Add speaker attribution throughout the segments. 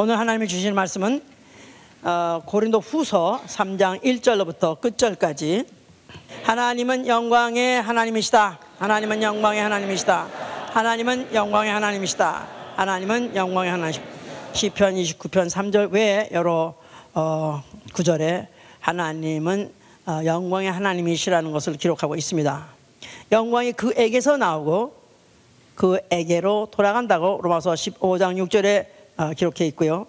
Speaker 1: 오늘 하나님이 주시는 말씀은 고린도 후서 3장 1절로부터 끝절까지 하나님은 영광의 하나님이시다. 하나님은 영광의 하나님이시다. 하나님은 영광의 하나님이시다. 하나님은 영광의 하나님이시다. 시편 29편 3절 외에 여러 구절에 하나님은 영광의 하나님이시라는 것을 기록하고 있습니다. 영광이 그에게서 나오고 그에게로 돌아간다고 로마서 15장 6절에 기록해 있고요.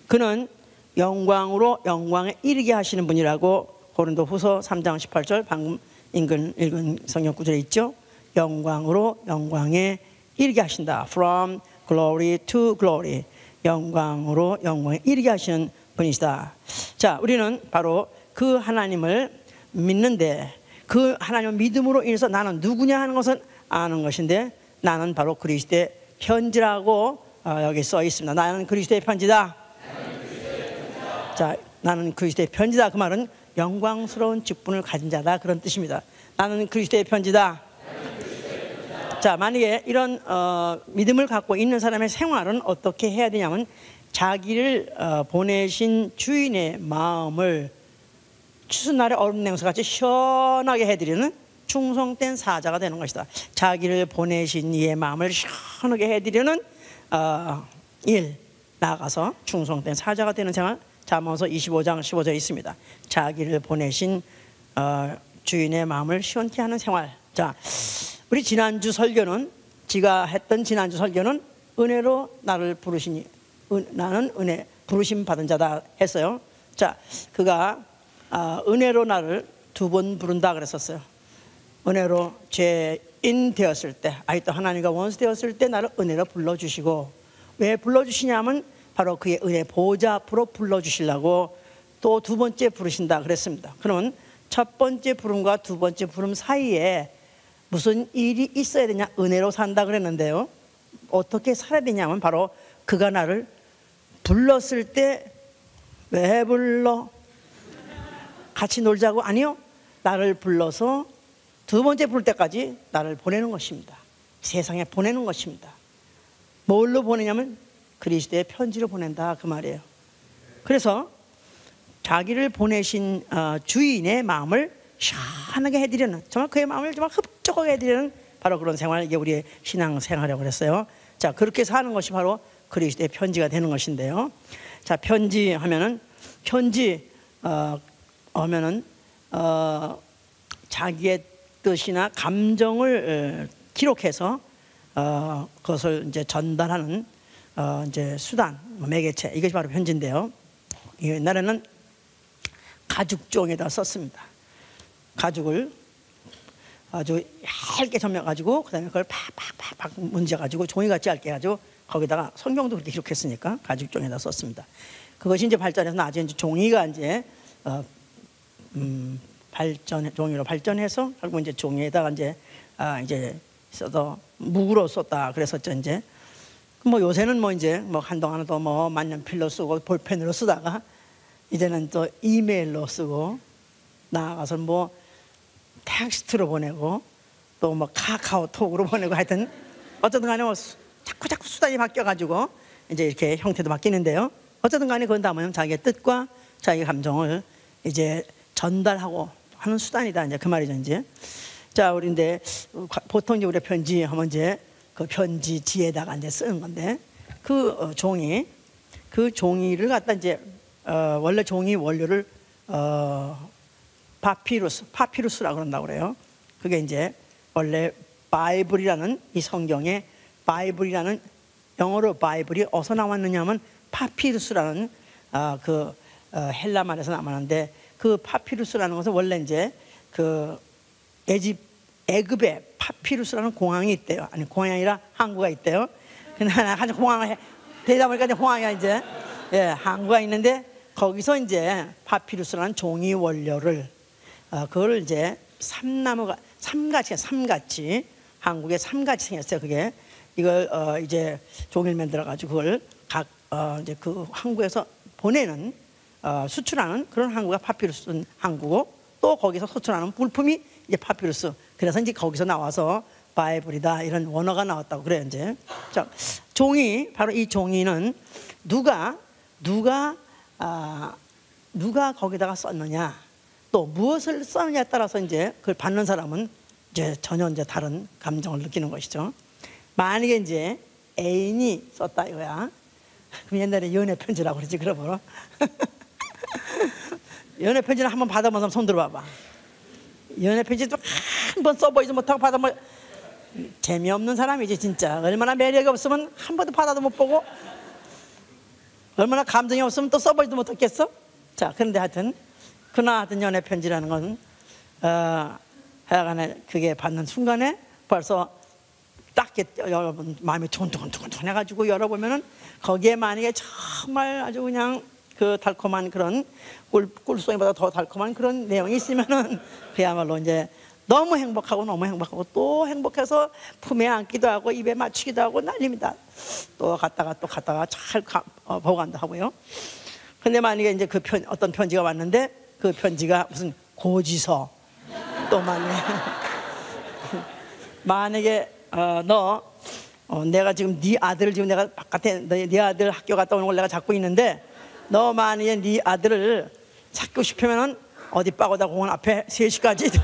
Speaker 1: 그는 영광으로 영광에 이르게 하시는 분이라고 고린도 후서 3장 18절 방금 읽은 성경 구절에 있죠. 영광으로 영광에 이르게 하신다. From glory to glory. 영광으로 영광에 이르게 하시는 분이시다. 자, 우리는 바로 그 하나님을 믿는데 그 하나님을 믿음으로 인해서 나는 누구냐 하는 것은 아는 것인데 나는 바로 그리스도의 편지라고 여기 써 있습니다. 나는 그리스도의 편지다. 자, 나는 그리스도의 편지다. 그 말은 영광스러운 직분을 가진 자다, 그런 뜻입니다. 나는 그리스도의 편지다. 자, 만약에 이런 믿음을 갖고 있는 사람의 생활은 어떻게 해야 되냐면 자기를 보내신 주인의 마음을 추수날의 얼음 냉수같이 시원하게 해드리는 충성된 사자가 되는 것이다. 자기를 보내신 이의 마음을 시원하게 해드리는 일, 나아가서 충성된 사자가 되는 생활. 잠언서 25장 15절에 있습니다. 자기를 보내신 주인의 마음을 시원케 하는 생활. 자, 우리 지난주 설교는 지가 했던 지난주 설교는 은혜로 나를 부르시니 나는 은혜 부르심 받은 자다 했어요. 자, 그가 은혜로 나를 2번 부른다 그랬었어요. 은혜로 죄인 되었을 때, 아직도 하나님과 원수 되었을 때 나를 은혜로 불러주시고, 왜 불러주시냐면 바로 그의 은혜 보좌 앞으로 불러주시려고 또 2번째 부르신다 그랬습니다. 그러면 첫 번째 부름과 2번째 부름 사이에 무슨 일이 있어야 되냐? 은혜로 산다 그랬는데요. 어떻게 살아야 되냐면 바로 그가 나를 불렀을 때 왜 불러? 같이 놀자고? 아니요. 나를 불러서 2번째 부를 때까지 나를 보내는 것입니다. 세상에 보내는 것입니다. 뭘로 보내냐면 그리스도의 편지로 보낸다, 그 말이에요. 그래서 자기를 보내신 주인의 마음을 시원하게 해드리는, 정말 그의 마음을 정말 흡족하게 해드리는 바로 그런 생활, 이게 우리의 신앙생활이라고 그랬어요. 자, 그렇게 사는 것이 바로 그리스도의 편지가 되는 것인데요. 자, 편지 하면은 자기의 뜻이나 감정을 기록해서 그것을 이제 전달하는 이제 수단, 매개체, 이것이 바로 편지인데요. 옛날에는 가죽종에다 썼습니다. 가죽을 아주 얇게 점여가지고 그다음에 그걸 팍팍팍팍 문져가지고 종이같이 얇게 해가지고 거기다가 성경도 그렇게 기록했으니까 가죽종에다 썼습니다. 그것이 이제 발전해서 나중에 이제 종이가 이제 종이로 발전해서 결국 이제 종이에다가 이제 써서 묵으로 썼다 그랬었죠. 이제 뭐 요새는 뭐 이제 뭐 한동안은 또 뭐 만년필로 쓰고 볼펜으로 쓰다가 이제는 또 이메일로 쓰고 나아가서 뭐 텍스트로 보내고 또 뭐 카카오톡으로 보내고 하여튼 어쨌든 간에 뭐 자꾸 수단이 바뀌어가지고 이제 이렇게 형태도 바뀌는데요. 어쨌든 간에 그건 다 뭐냐면 자기의 뜻과 자기 감정을 이제 전달하고 하는 수단이다, 이제 그 말이죠. 이제 자, 우리인데 보통 이제 우리 편지 하면 이제 그 편지지에다가 이제 쓰는 건데 그 종이를 갖다 이제 원래 종이 원료를 파피루스라고 그런다고 그래요. 그게 이제 원래 바이블이라는 이 성경에 바이블이라는 영어로 바이블이 어디서 나왔느냐면 파피루스라는 그 헬라 말에서 나왔는데 그 파피루스라는 것은 원래 이제 그 애굽에 파피루스라는 공항이 있대요. 아니, 공항이 아니라 항구가 있대요. 근데 아주 공항을 되다 보니까 이제 공항이 이제 항구가 있는데 거기서 이제 파피루스라는 종이 원료를 그걸 이제 삼같이 한국에 삼같이 생겼어요. 그게 이걸 이제 종이를 만들어 가지고 그걸 이제 그 항구에서 보내는 수출하는 그런 항구가 파피루스 항구고 또 거기서 수출하는 물품이 이제 파피루스. 그래서 이제 거기서 나와서 바이블이다 이런 원어가 나왔다고 그래요. 이제 자, 종이, 바로 이 종이는 누가 누가 거기다가 썼느냐, 또 무엇을 썼느냐에 따라서 이제 그걸 받는 사람은 이제 전혀 이제 다른 감정을 느끼는 것이죠. 만약에 이제 애인이 썼다 이거야. 그럼 옛날에 연애 편지라고 그러지, 그러므로. 연애 편지는 한번 받아본 사람 손 들어봐봐. 연애 편지도 한 번 써보지도 못하고 받아보, 재미없는 사람이지 진짜. 얼마나 매력이 없으면 한 번도 받아도 못 보고, 얼마나 감정이 없으면 또 써보지도 못했겠어. 자, 그런데 하여튼 하여튼 연애 편지라는 건 하여간에 그게 받는 순간에 벌써 딱 여러분 마음이 두근두근 해가지고 열어보면은 거기에 만약에 정말 아주 그냥 그 달콤한 그런 꿀송이보다 더 달콤한 그런 내용이 있으면은 그야말로 이제 너무 행복하고 또 행복해서 품에 안기도 하고 입에 맞추기도 하고 난립니다. 또 갔다가 잘 보관도 하고요. 근데 만약에 이제 어떤 편지가 왔는데 그 편지가 무슨 고지서, 또 만약에 내가 지금 네 아들을 지금 내가 바깥에 네 아들 학교 갔다 오는 걸 내가 잡고 있는데 너 만약에 네 아들을 찾고 싶으면은 어디 빠고다 공원 앞에 3시까지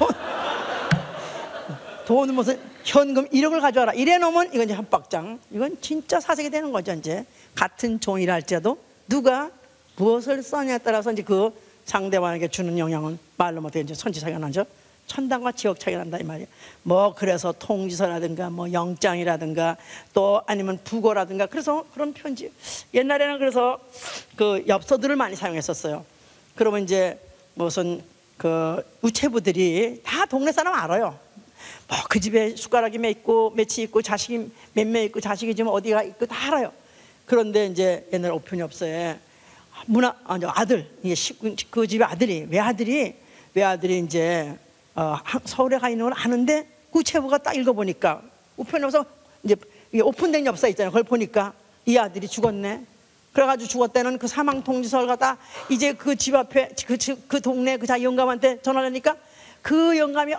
Speaker 1: 돈 무슨 현금 1억을 가져와라 이래 놓으면 이건 이제 한박장. 이건 진짜 사색이 되는 거죠. 이제 같은 종이라 할지라도 누가 무엇을 써냐에 따라서 이제 그 상대방에게 주는 영향은 말로 못해 이제 선지차이가 나죠. 천당과 지옥 차이가 난다 이 말이에요. 뭐 그래서 통지서라든가 뭐 영장이라든가 또 아니면 부고라든가. 그래서 그런 편지 옛날에는 그래서 그 엽서들을 많이 사용했었어요. 그러면 이제 무슨 그 우체부들이 다 동네 사람 알아요. 뭐 그 집에 숟가락이 몇이 있고 자식이 몇 명 있고 자식이 지금 어디가 있고 다 알아요. 그런데 이제 옛날 오편엽서에 아들, 그 집의 아들이 외아들이 이제 서울에 가 있는 걸 아는데 우체부가 딱 읽어보니까 우편엽서 이제 오픈된 엽서 있잖아요. 그걸 보니까 이 아들이 죽었네. 그래가지고 죽었다는 그 사망 통지서를 갖다 이제 그 집 앞에 그 동네 그 자기 영감한테 전화를 하니까 그 영감이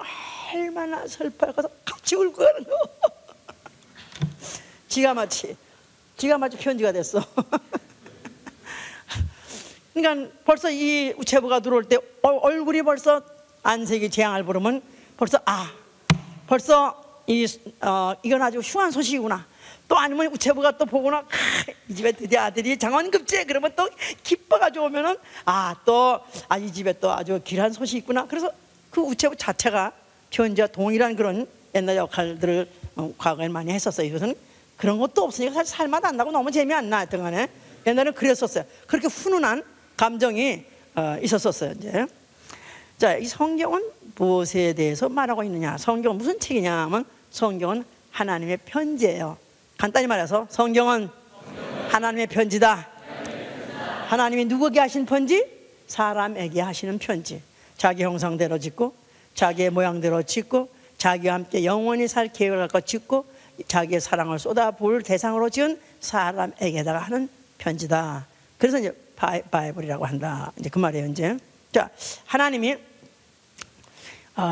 Speaker 1: 얼마나 슬퍼서 같이 울고 가는 거. 지가 마치 편지가 됐어. 그러니까 벌써 이 우체부가 들어올 때 얼굴이 벌써 안색이 재앙을 부르면 벌써 이건 아주 흉한 소식이구나. 또 아니면 우체부가 또 보거나 이 집에 드디어 아들이 장원급제 그러면 또 기뻐가지고 오면은 이 집에 또 아주 귀한 소식이 있구나. 그래서 그 우체부 자체가 편지와 동일한 그런 옛날 역할들을 과거에 많이 했었어요. 이것은 그런 것도 없으니까 사실 살맛 안 나고 너무 재미안 나. 하여튼 간에 옛날에는 그랬었어요. 그렇게 훈훈한 감정이 있었었어요. 이제 자, 이 성경은 무엇에 대해서 말하고 있느냐? 성경은 무슨 책이냐 하면 성경은 하나님의 편지예요. 간단히 말해서 성경은 하나님의 편지다. 하나님이 누구에게 하신 편지? 사람에게 하시는 편지. 자기 형상대로 짓고 자기의 모양대로 짓고 자기와 함께 영원히 살 계획을 갖고 짓고 자기의 사랑을 쏟아부을 대상으로 지은 사람에게다가 하는 편지다. 그래서 이제 바이블이라고 한다. 이제 그 말이에요. 이제 자, 하나님이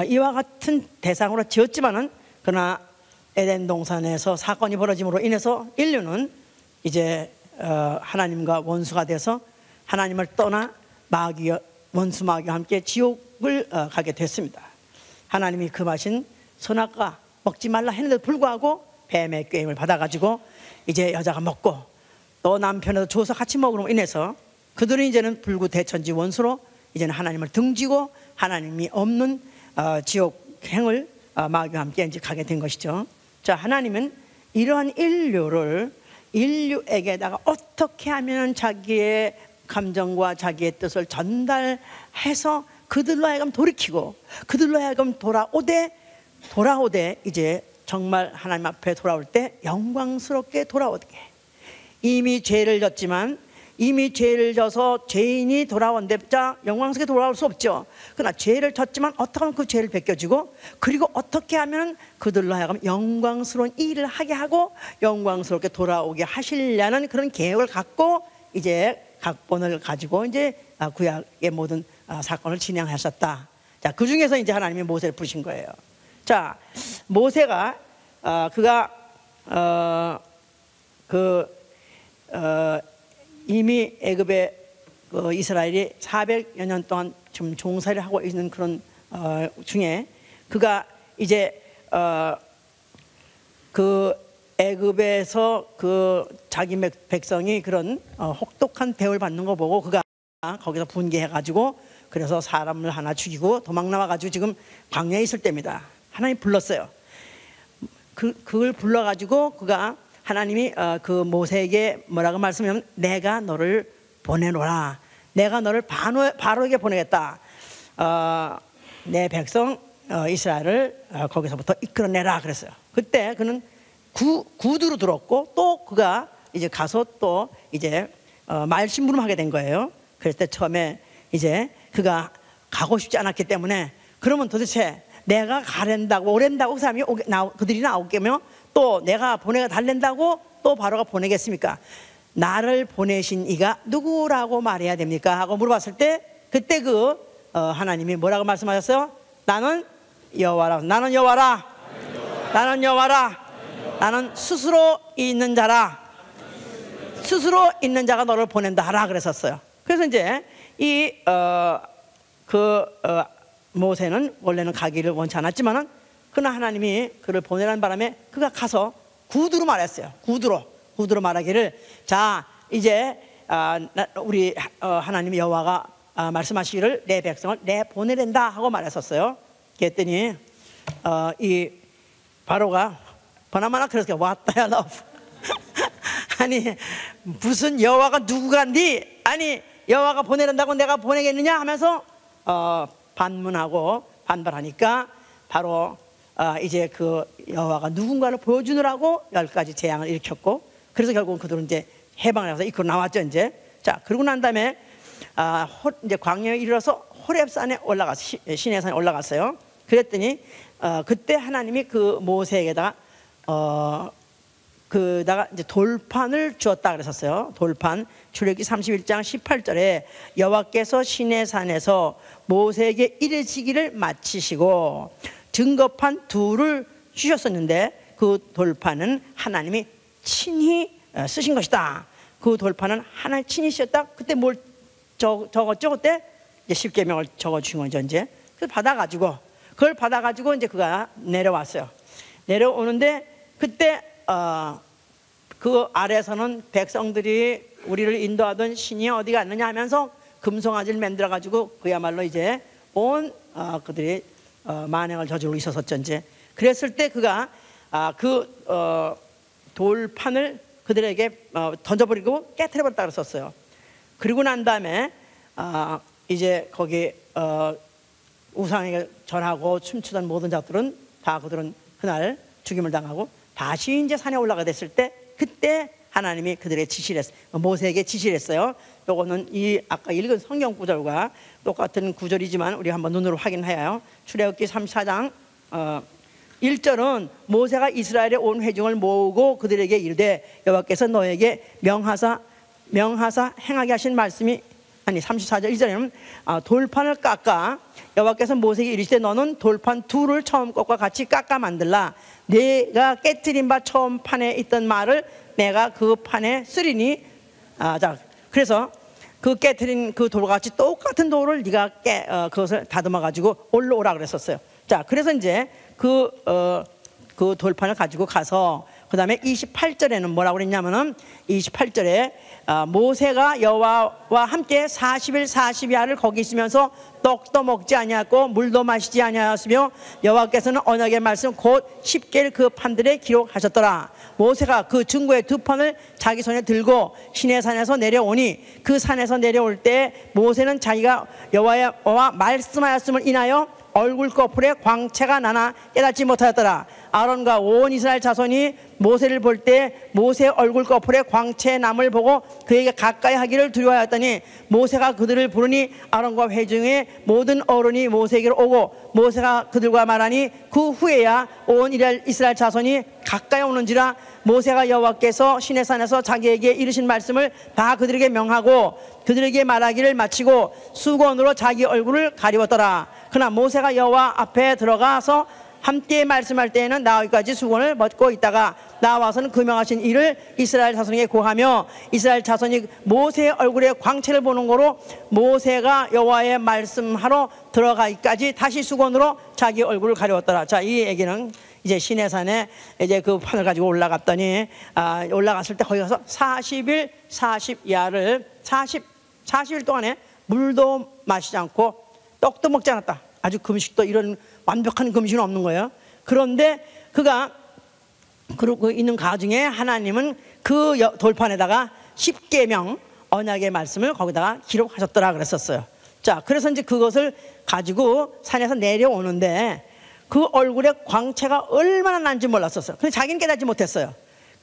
Speaker 1: 이와 같은 대상으로 지었지만은 그러나 에덴 동산에서 사건이 벌어짐으로 인해서 인류는 이제 하나님과 원수가 돼서 하나님을 떠나 원수 마귀와 함께 지옥을 가게 됐습니다. 하나님이 금하신 선악과 먹지 말라 했는데도 불구하고 뱀의 꾀임을 받아가지고 이제 여자가 먹고 또 남편에도 줘서 같이 먹으로 인해서 그들은 이제는 불구대천지 원수로 이제는 하나님을 등지고 하나님이 없는 지옥행을 마귀와 함께 이제 가게 된 것이죠. 자, 하나님은 이러한 인류에게다가 어떻게 하면 자기의 감정과 자기의 뜻을 전달해서 그들로 하여금 돌이키고 그들로 하여금 돌아오되 이제 정말 하나님 앞에 돌아올 때 영광스럽게 돌아오게. 이미 죄를 져서 죄인이 돌아온데 영광스럽게 돌아올 수 없죠. 그러나 죄를 졌지만 어떻게 하면 그 죄를 벗겨주고 그리고 어떻게 하면 그들로 하여금 영광스러운 일을 하게 하고 영광스럽게 돌아오게 하시려는 그런 계획을 갖고 이제 각본을 가지고 이제 구약의 모든 사건을 진행하셨다. 자, 그 중에서 이제 하나님이 모세를 부르신 거예요. 자, 모세가 이미 애굽에 이스라엘이 400여 년 동안 좀 종살이를 하고 있는 그런 중에 그가 이제 그 애굽에서 그 자기 백성이 그런 혹독한 대우를 받는 거 보고 그가 거기서 분개해가지고 그래서 사람을 하나 죽이고 도망 나와가지고 지금 광야에 있을 때입니다. 하나님 불렀어요. 그걸 불러가지고 그가 하나님이 그 모세에게 뭐라고 말씀하면 내가 너를 보내노라. 내가 너를 바로에게 보내겠다. 내 백성 이스라엘을 거기서부터 이끌어내라 그랬어요. 그때 그는 구두로 들었고 또 그가 이제 가서 또 이제 말심부름하게 된 거예요. 그랬을 때 처음에 이제 그가 가고 싶지 않았기 때문에 그러면 도대체 내가 가랜다고 오랜다고 그 사람이 그들이 나오게며 또 내가 보내가 달랜다고 또 바로가 보내겠습니까? 나를 보내신 이가 누구라고 말해야 됩니까? 하고 물어봤을 때 그때 하나님이 뭐라고 말씀하셨어요? 나는 여호와라. 나는 여호와라. 나는 여호와라. 나는 스스로 있는 자라. 스스로 있는 자가 너를 보낸다 하라 그랬었어요. 그래서 이제 모세는 원래는 가기를 원치 않았지만은 그러나 하나님이 그를 보내라는 바람에 그가 가서 구두로 말했어요. 구두로 말하기를 자 이제 우리 하나님 여호와가 말씀하시기를 내 백성을 내 보내랜다 하고 말했었어요. 그랬더니 이 바로가 보나마나 그래서 왔다야 너 아니 무슨 여호와가 누구간디 아니 여호와가 보내란다고 내가 보내겠느냐 하면서 반문하고 반발하니까 바로 이제 그 여호와가 누군가를 보여주느라고 10가지 재앙을 일으켰고 그래서 결국은 그들은 이제 해방을 해서 이끌어 나왔죠. 이제 자 그러고 난 다음에 이제 광야에 이르러서 호렙산에 올라가서 시내산에 올라갔어요. 그랬더니 그때 하나님이 그 모세에게다가 그다가 이제 돌판을 주었다 그랬었어요. 돌판 출애굽기 31장 18절에 여호와께서 시내산에서 모세에게 이르시기를 마치시고 증거판 둘을 주셨었는데 그 돌판은 하나님이 친히 쓰신 것이다. 그 돌판은 하나님 친히 쓰셨다. 그때 뭘 적었죠? 그때 이제 십계명을 적어주신 거죠. 이제 그걸 받아가지고 이제 그가 내려왔어요. 내려오는데 그때 그 아래에서는 백성들이 우리를 인도하던 신이 어디 갔느냐 하면서 금송아지를 만들어가지고 그야말로 이제 온 그들이 만행을 저지르고 있었었죠. 이제 그랬을 때 그가 돌판을 그들에게 던져버리고 깨트려버렸다 그랬었어요. 그리고 난 다음에 이제 거기 우상에게 절하고 춤추던 모든 자들은 다 그들은 그날 죽임을 당하고 다시 이제 산에 올라가 됐을 때 그때 하나님이 그들의 지시를 했어요. 모세에게 지시를 했어요. 요거는 이 아까 읽은 성경 구절과 똑같은 구절이지만 우리 한번 눈으로 확인해요. 출애굽기 34장 1절은 모세가 이스라엘의 온 회중을 모으고 그들에게 이르되 여호와께서 너에게 명하사 행하게 하신 말씀이 아니 34절 1절에는 돌판을 깎아 여호와께서 모세에게 이르시되 너는 돌판 둘을 처음 것과 같이 깎아 만들라. 내가 깨트린 바 처음 판에 있던 말을 내가 그 판에 쓰리니 자 그래서 그 깨트린 그 돌과 같이 똑같은 돌을 네가 그것을 다듬어 가지고 올라오라 그랬었어요. 자 그래서 이제 그 돌판을 가지고 가서 그 다음에 28절에는 뭐라고 그랬냐면은 28절에 모세가 여호와와 함께 40일 40야를 거기 있으면서 떡도 먹지 아니하였고 물도 마시지 아니하였으며 여호와께서는 언약의 말씀 곧 십계를 그 판들에 기록하셨더라. 모세가 그 증거의 두 판을 자기 손에 들고 시내산에서 내려오니 그 산에서 내려올 때 모세는 자기가 여호와와 말씀하였음을 인하여 얼굴 거풀에 광채가 나나 깨닫지 못하였더라. 아론과 온 이스라엘 자손이 모세를 볼 때 모세의 얼굴 거풀에 광채 남을 보고 그에게 가까이 하기를 두려워하였더니 모세가 그들을 부르니 아론과 회중의 모든 어른이 모세에게로 오고 모세가 그들과 말하니 그 후에야 온 이스라엘 자손이 가까이 오는지라. 모세가 여호와께서 시내산에서 자기에게 이르신 말씀을 다 그들에게 명하고 그들에게 말하기를 마치고 수건으로 자기 얼굴을 가리웠더라. 그러나 모세가 여호와 앞에 들어가서 함께 말씀할 때에는 나오기까지 수건을 벗고 있다가 나와서는 그 명하신 일을 이스라엘 자손에게 고하며 이스라엘 자손이 모세의 얼굴에 광채를 보는 거로 모세가 여호와의 말씀하러 들어가기까지 다시 수건으로 자기 얼굴을 가려웠더라. 자, 이 얘기는 이제 시내산에 이제 그 판을 가지고 올라갔더니 올라갔을 때 거기 가서 40일 40야를 40일 동안에 물도 마시지 않고 떡도 먹지 않았다. 아주 금식도 이런 완벽한 금식은 없는 거예요. 그런데 그가 그러고 있는 가중에 하나님은 그 돌판에다가 10계명 언약의 말씀을 거기다가 기록하셨더라 그랬었어요. 자, 그래서 이제 그것을 가지고 산에서 내려오는데 그 얼굴에 광채가 얼마나 난지 몰랐었어요. 근데 자기는 깨닫지 못했어요.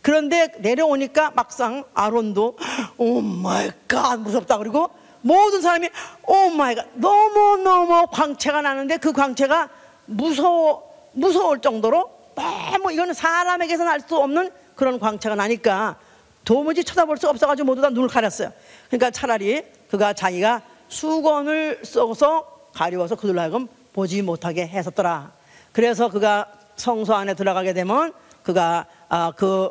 Speaker 1: 그런데 내려오니까 막상 아론도 오 마이 갓 무섭다. 그리고 모든 사람이 오 마이 갓 너무너무 광채가 나는데 그 광채가 무서울 정도로 너무 이거는 사람에게서는 알 수 없는 그런 광채가 나니까 도무지 쳐다볼 수 없어가지고 모두 다 눈을 가렸어요. 그러니까 차라리 그가 자기가 수건을 써서 가리워서 그들로 하여금 보지 못하게 했었더라. 그래서 그가 성소 안에 들어가게 되면 그가 그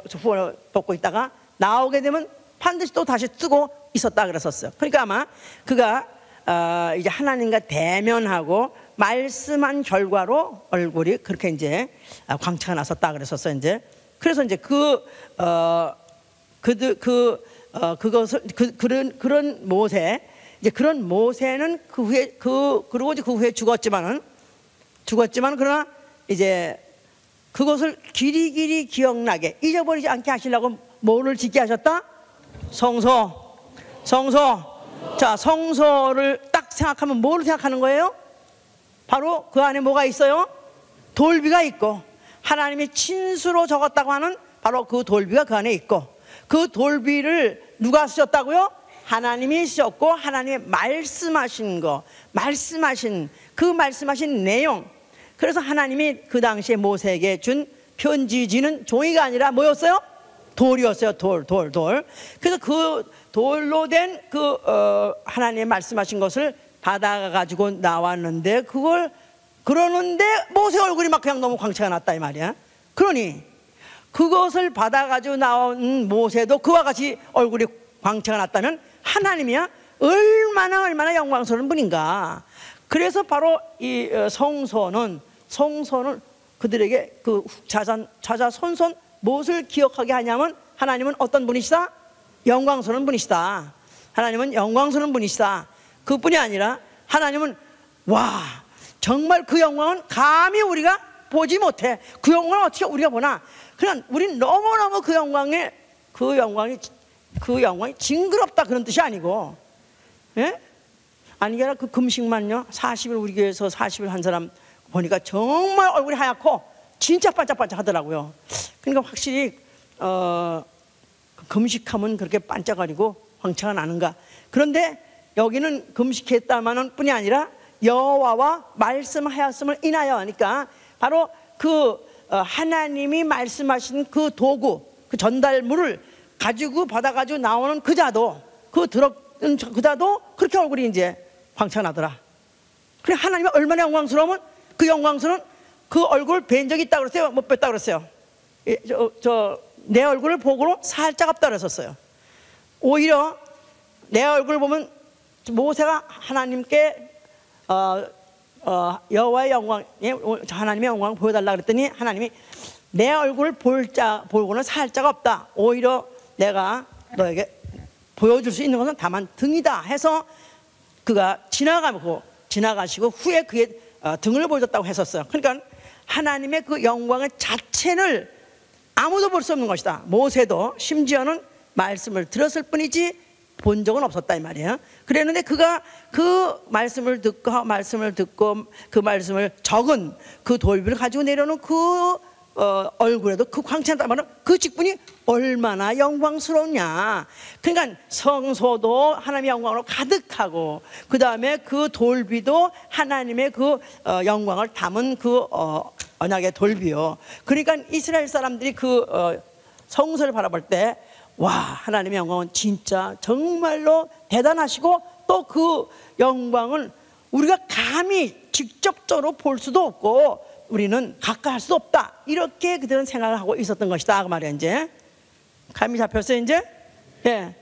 Speaker 1: 수건을 벗고 있다가 나오게 되면 반드시 또 다시 뜨고 있었다 그랬었어요. 그러니까 아마 그가 이제 하나님과 대면하고 말씀한 결과로 얼굴이 그렇게 이제 광채가 났었다 그랬었어요. 이제 그래서 이제 그런 모세, 이제 그런 모세는 그 후에 죽었지만 그러나 이제 그것을 길이길이 기억나게 잊어버리지 않게 하시려고 뭐를 짓게 하셨다? 성소. 자, 성소를 딱 생각하면 뭐를 생각하는 거예요? 바로 그 안에 뭐가 있어요? 돌비가 있고 하나님이 친수로 적었다고 하는 바로 그 돌비가 그 안에 있고 그 돌비를 누가 쓰셨다고요? 하나님이 쓰셨고 하나님의 말씀하신 그 말씀하신 내용. 그래서 하나님이 그 당시에 모세에게 준 편지지는 종이가 아니라 뭐였어요? 돌이었어요. 돌. 그래서 그 돌로 된 하나님의 말씀하신 것을 받아가지고 나왔는데 그러는데 모세 얼굴이 막 그냥 너무 광채가 났다 이 말이야. 그러니 그것을 받아가지고 나온 모세도 그와 같이 얼굴이 광채가 났다면 하나님이야 얼마나 영광스러운 분인가. 그래서 바로 이 성소는 그들에게 그 자자손손 무엇을 기억하게 하냐면 하나님은 어떤 분이시다? 영광스러운 분이시다. 하나님은 영광스러운 분이시다. 그뿐이 아니라 하나님은 와 정말 그 영광은 감히 우리가 보지 못해. 그 영광을 어떻게 우리가 보나. 그냥 우리는 너무너무 그 영광이 징그럽다 그런 뜻이 아니고, 예? 아니 게아니라 그 금식만요 40일 우리 교회에서 40일 한 사람 보니까 정말 얼굴이 하얗고 진짜 반짝반짝 하더라고요. 그러니까 확실히 금식하면 그렇게 반짝거리고 광채가 나는가. 그런데 여기는 금식했다마는 뿐이 아니라 여호와와 말씀하였음을 인하여 하니까 바로 그 하나님이 말씀하신 그 도구, 그 전달물을 가지고 받아가지고 나오는 그자도 그자도 그렇게 얼굴이 이제 광채가 나더라. 그래 하나님이 얼마나 영광스러우면 그 영광스러운 그 얼굴 뵌 적이 있다고 그랬어요? 못 뵀다고 그랬어요? 내 얼굴을 보고로 살짝 없다고 그랬었어요. 오히려 내 얼굴 보면 모세가 하나님께 여호와의 영광, 하나님의 영광을 보여달라 그랬더니 하나님이 내 얼굴을 보고는 살짝 없다. 오히려 내가 너에게 보여줄 수 있는 것은 다만 등이다 해서 그가 지나가시고 후에 그의 등을 보여줬다고 했었어요. 그러니까 하나님의 그 영광의 자체를 아무도 볼 수 없는 것이다. 모세도 심지어는 말씀을 들었을 뿐이지 본 적은 없었다 이 말이에요. 그랬는데 그가 그 말씀을 듣고 그 말씀을 적은 그 돌비를 가지고 내려오는 그 얼굴에도 그 광채가 나면 그 직분이 얼마나 영광스러우냐. 그러니까 성소도 하나님의 영광으로 가득하고 그 다음에 그 돌비도 하나님의 그 영광을 담은 그 언약의 돌비요. 그러니까 이스라엘 사람들이 그 성소를 바라볼 때 와 하나님의 영광은 진짜 정말로 대단하시고 또 그 영광은 우리가 감히 직접적으로 볼 수도 없고 우리는 가까이 할 수 없다, 이렇게 그들은 생각을 하고 있었던 것이다 그 말이야. 이제 감이 잡혔어요 이제. 예.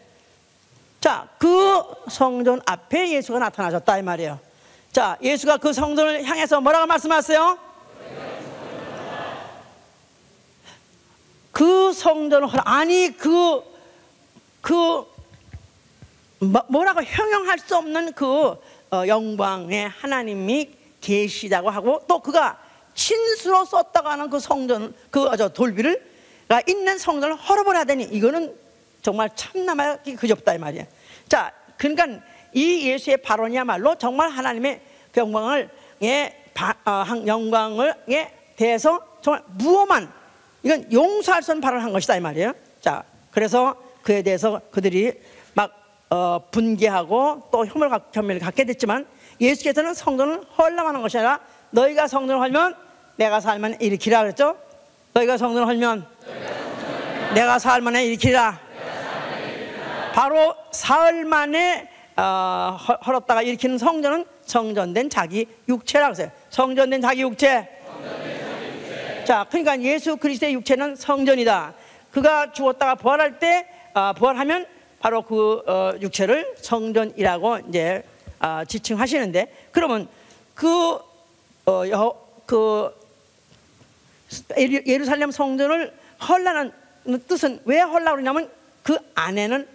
Speaker 1: 자, 그 성전 앞에 예수가 나타나셨다 이 말이에요. 자, 예수가 그 성전을 향해서 뭐라고 말씀하세요? 그 성전을 아니 뭐라고 형용할 수 없는 그 영광의 하나님이 계시다고 하고, 또 그가 신수로 썼다고 하는 그 성전, 돌비를 있는 성전을 헐어버리다니, 이거는 정말 참나마기 그지없다 이 말이에요. 자, 그러니까 이 예수의 발언이야말로 정말 하나님의 그 영광을 대해서 정말 무엄한, 이건 용서할 수 없는 발언을 한 것이다 이 말이에요. 자, 그래서 그에 대해서 그들이 막 분개하고 또 혐오를 갖게 됐지만, 예수께서는 성전을 헐라하는 것이 아니라 너희가 성전을 헐면 내가 살만에 일으키라 그랬죠. 너희가 성전을 헐면 내가 살만에 일으키라. 바로 사흘 만에 헐었다가 일으키는 성전은 성전된 자기 육체라고 했어요. 성전된 자기 육체. 자, 그러니까 예수 그리스도의 육체는 성전이다. 그가 죽었다가 부활할 때 부활하면 바로 그 육체를 성전이라고 이제 지칭하시는데, 그러면 예루살렘 성전을 헐라는 뜻은 왜 헐라 그러냐면, 그 안에는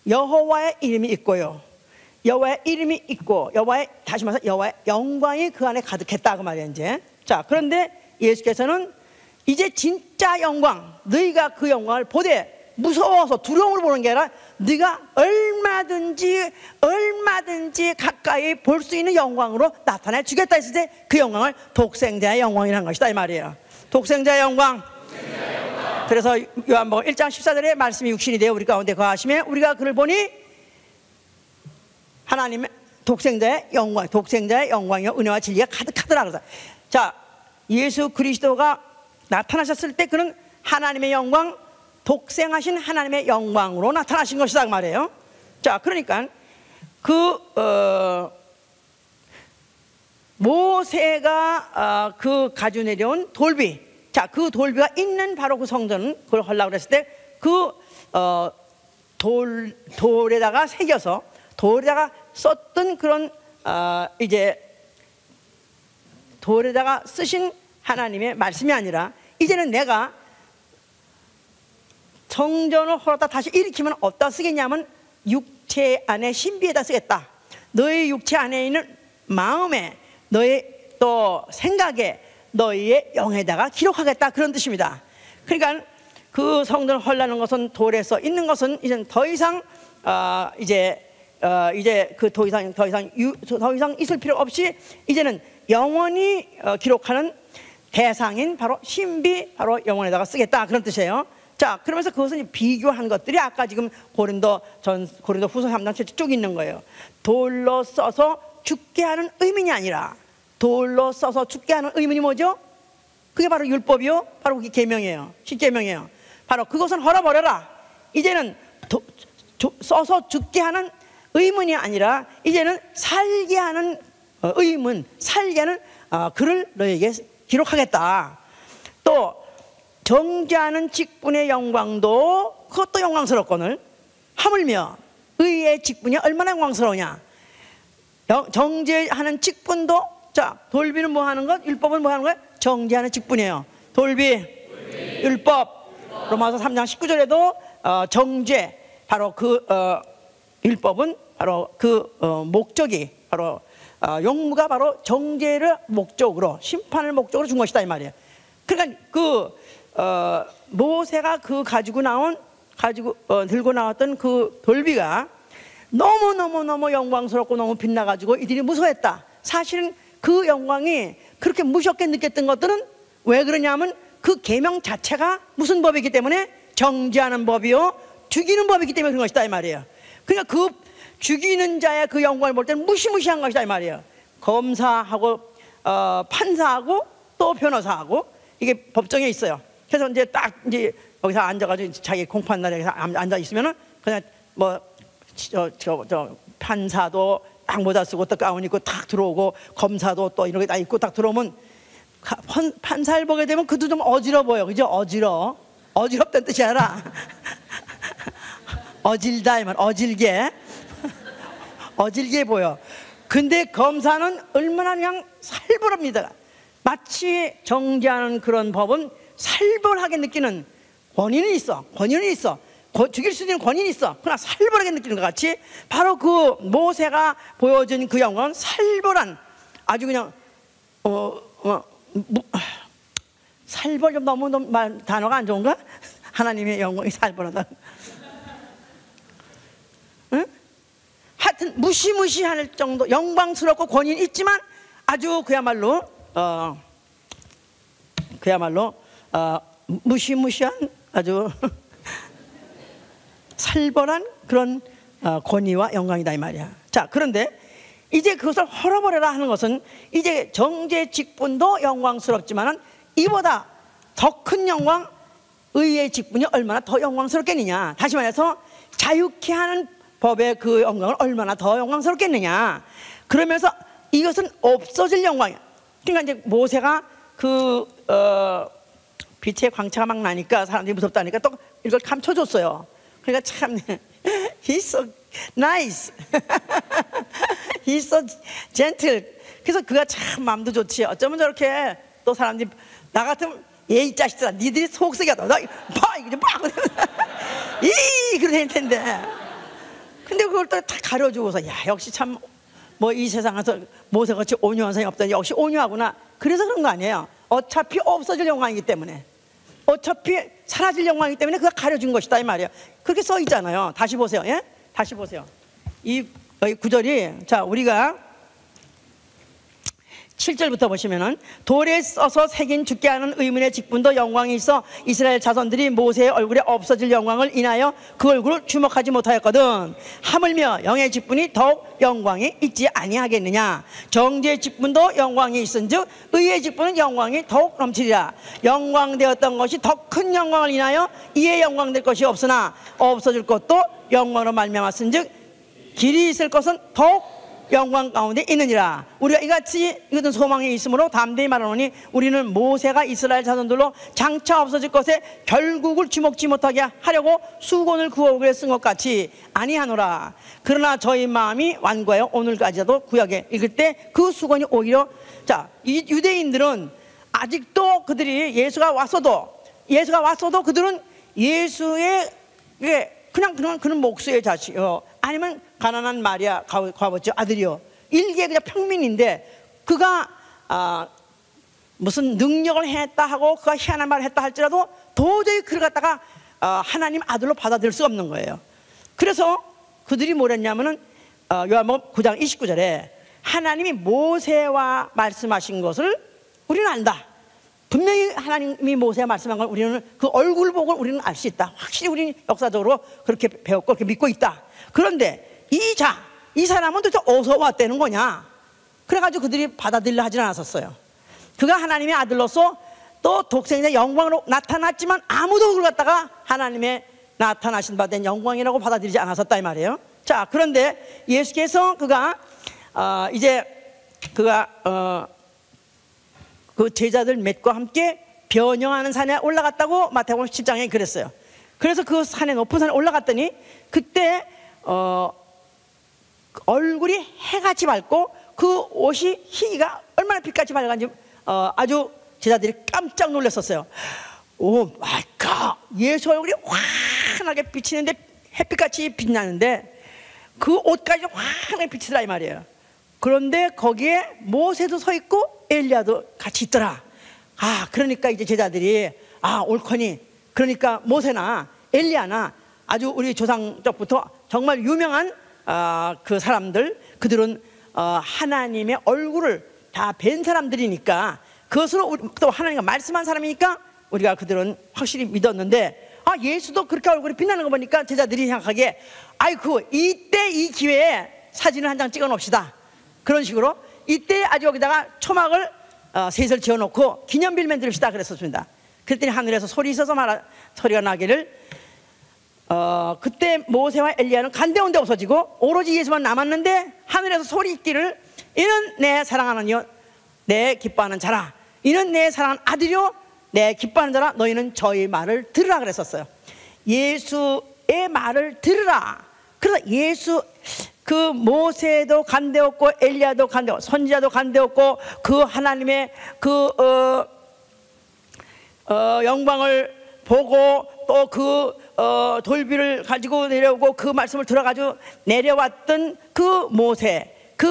Speaker 1: 여호와의 이름이 있고요, 여호와의 이름이 있고, 다시 말해서 여호와의 영광이 그 안에 가득했다 그 말이에요 이제. 자, 그런데 예수께서는 이제 진짜 영광, 너희가 그 영광을 보되 무서워서 두려움으로 보는 게 아니라 네가 얼마든지 가까이 볼 수 있는 영광으로 나타내 주겠다 했을 때 그 영광을 독생자의 영광이라는 것이다 이 말이에요. 독생자의 영광. 그래서 요한복음 1장 14절에 말씀이 육신이 되어 우리 가운데 거하시며 우리가 그를 보니 하나님의 독생자의 영광이요 은혜와 진리가 가득하더라. 그래서 자, 예수 그리스도가 나타나셨을 때 그는 하나님의 영광, 독생하신 하나님의 영광으로 나타나신 것이다 그 말이에요. 자, 그러니까 모세가 그 가지고 내려온 돌비, 자, 그 돌비가 있는 바로 그 성전은 그걸 하려고 그랬을 때 그 돌에다가 새겨서 돌에다가 썼던 그런 이제 돌에다가 쓰신 하나님의 말씀이 아니라, 이제는 내가 성전을 헐었다 다시 일으키면 어디다 쓰겠냐면 육체 안에 신비에다 쓰겠다. 너의 육체 안에 있는 마음에, 너의 또 생각에, 너희의 영에다가 기록하겠다, 그런 뜻입니다. 그러니까 그 성전을 헐라는 것은, 돌에 써 있는 것은 이제 더 이상 더 이상 있을 필요 없이 이제는 영원히 기록하는 대상인 바로 신비, 바로 영혼에다가 쓰겠다, 그런 뜻이에요. 자, 그러면서 그것은 비교한 것들이 아까 지금 고린도 후서 3장 쭉 있는 거예요. 돌로 써서 죽게 하는 의미이 아니라, 돌로 써서 죽게 하는 의미이 뭐죠? 그게 바로 율법이요, 바로 그게 계명이에요, 십계명이에요. 바로 그것은 헐어버려라. 이제는 써서 죽게 하는 의문이 아니라 이제는 살게 하는 의문, 살게 하는 글을 너에게 기록하겠다. 또 정죄하는 직분의 영광도 그것도 영광스럽거늘, 하물며 의의 직분이 얼마나 영광스러우냐. 정죄하는 직분도, 자, 돌비는 뭐 하는 것, 율법은 뭐 하는 거예요? 정죄하는 직분이에요. 돌비. 율법. 로마서 3장 19절에도 정죄, 바로 그 율법은 바로 그 목적이 바로 용무가 바로 정죄를 목적으로, 심판을 목적으로 준 것이다 이 말이에요. 그러니까 모세가 들고 나왔던 그 돌비가 너무 영광스럽고 너무 빛나가지고 이들이 무서워했다. 사실은 그 영광이 그렇게 무섭게 느꼈던 것들은 왜 그러냐면 그 계명 자체가 무슨 법이기 때문에, 정죄하는 법이요, 죽이는 법이기 때문에 그런 것이다 이 말이에요. 그러니까 그 죽이는 자의 그 영광을 볼 때는 무시무시한 것이다 이 말이에요. 검사하고 판사하고 또 변호사하고 이게 법정에 있어요. 그래서 이제 딱 이제 여기서 앉아가지고 자기 공판 날에 앉아 있으면은 그냥 뭐 판사도 딱 모자 쓰고 또 가운 입고 딱 들어오고, 검사도 또 이렇게 다 입고 딱 들어오면 판사를 보게 되면 그도 좀 어지러워 보여. 그죠? 어지럽다는 뜻이 아니라 어질다 이 말. 어질게 보여. 근데 검사는 얼마나 그냥 살벌합니다. 마치 정죄하는 그런 법은 살벌하게 느끼는 권위는 있어. 죽일 수 있는 권위는 있어. 그러나 살벌하게 느끼는 것 같이 바로 그 모세가 보여준 그 영광은 살벌한, 아주 그냥 살벌 좀 너무 단어가 안 좋은가? 하나님의 영광이 살벌하다. 응? 하여튼 무시무시할 정도 영광스럽고 권위는 있지만 아주 그야말로 무시무시한 아주 살벌한 그런 권위와 영광이다 이 말이야. 자, 그런데 이제 그것을 헐어버려라 하는 것은 이제 정죄 직분도 영광스럽지만은 이보다 더 큰 영광, 의의 직분이 얼마나 더 영광스럽겠느냐. 다시 말해서 자유케 하는 법의 그 영광을 얼마나 더 영광스럽겠느냐. 그러면서 이것은 없어질 영광이야. 그러니까 이제 모세가 빛의 광채가 막 나니까 사람들이 무섭다니까 또 이걸 감춰줬어요. 그러니까 참 He's so nice. He's so gentle. 그래서 그가 참 마음도 좋지. 어쩌면 저렇게 또 사람들이 나 같으면 이 자식들아 니들이 속썩이다 나 봐 이거 좀 봐. 이 그래 될 텐데. 근데 그걸 또 다 가려주고서 야 역시 참 뭐 이 세상에서 모세같이 온유한 사람이 없다니 역시 온유하구나. 그래서 그런 거 아니에요. 어차피 없어질 영광이기 때문에, 어차피 사라질 영광이기 때문에 그가 가려준 것이다 이 말이에요. 그렇게 써 있잖아요. 다시 보세요. 예? 다시 보세요. 이 구절이, 자 우리가 7절부터 보시면은 돌에 써서 새긴 죽게 하는 의문의 직분도 영광이 있어 이스라엘 자손들이 모세의 얼굴에 없어질 영광을 인하여 그 얼굴을 주목하지 못하였거든. 하물며 영의 직분이 더욱 영광이 있지 아니하겠느냐. 정죄의 직분도 영광이 있은즉 의의 직분은 영광이 더욱 넘치리라. 영광되었던 것이 더 큰 영광을 인하여 이에 영광될 것이 없으나 없어질 것도 영광으로 말미암았은즉 길이 있을 것은 더욱 영광 가운데 있느니라. 우리가 이같이 이것은 소망이 있으므로 담대히 말하노니 우리는 모세가 이스라엘 자손들로 장차 없어질 것에 결국을 주목지 못하게 하려고 수건을 그어오기에 쓴 것 같이 아니하노라. 그러나 저희 마음이 완고하여 오늘까지도 구약에 읽을 때 그 수건이 오히려, 자, 이 유대인들은 아직도 그들이 예수가 왔어도 그들은 예수의 그냥 그는 목수의 자식이요 아니면 가난한 마리아 과부지 아들이요, 일개 그냥 평민인데 그가 무슨 능력을 했다 하고 그가 희한한 말을 했다 할지라도 도저히 그를 갖다가 하나님 아들로 받아들일 수 없는 거예요. 그래서 그들이 뭐랬냐면은 요한복음 9장 29절에 하나님이 모세와 말씀하신 것을 우리는 안다. 분명히 하나님이 모세와 말씀한 걸 우리는 그 얼굴 보고 우리는 알 수 있다. 확실히 우리는 역사적으로 그렇게 배웠고 그렇게 믿고 있다. 그런데 이 사람은 도대체 어디서 왔다는 거냐. 그래가지고 그들이 받아들이려 하지 않았었어요. 그가 하나님의 아들로서 또 독생자의 영광으로 나타났지만 아무도 그걸 갖다가 하나님의 나타나신 바 된 영광이라고 받아들이지 않았었다 이 말이에요. 자, 그런데 예수께서 그 제자들 맷과 함께 변형하는 산에 올라갔다고 마태복음 10장에 그랬어요. 그래서 그 산에, 높은 산에 올라갔더니 그때 얼굴이 해같이 밝고 그 옷이 희가 얼마나 빛같이 밝은지 아주 제자들이 깜짝 놀랐었어요. 오 마이 갓, 예수 얼굴이 환하게 비치는데, 햇빛같이 빛나는데 그 옷까지 환하게 비치더라 이 말이에요. 그런데 거기에 모세도 서 있고 엘리야도 같이 있더라. 그러니까 이제 제자들이 옳거니, 그러니까 모세나 엘리야나 아주 우리 조상 때부터 정말 유명한 그 사람들, 그들은 하나님의 얼굴을 다 뵌 사람들이니까, 그것으로 또 하나님과 말씀한 사람이니까 우리가 그들은 확실히 믿었는데, 예수도 그렇게 얼굴이 빛나는 거 보니까 제자들이 생각하기에 이때 이 기회에 사진을 한 장 찍어 놓읍시다. 그런 식으로 이때 아주 여기다가 초막을 셋을 지어놓고 기념비를 만듭시다 그랬었습니다. 그랬더니 하늘에서 소리가 나기를 그때 모세와 엘리야는 간데온데 없어지고 오로지 예수만 남았는데 하늘에서 소리 있기를 이는 내 사랑하는 이요 내 기뻐하는 자라. 이는 내 사랑하는 아들이요 내 기뻐하는 자라. 너희는 저희 말을 들으라 그랬었어요. 예수의 말을 들으라. 그래서 예수, 그 모세도 간대었고 엘리야도 간대었고 선지자도 간대었고 그 하나님의 그 영광을 보고 또 그 돌비를 가지고 내려오고 그 말씀을 들어가지고 내려왔던 그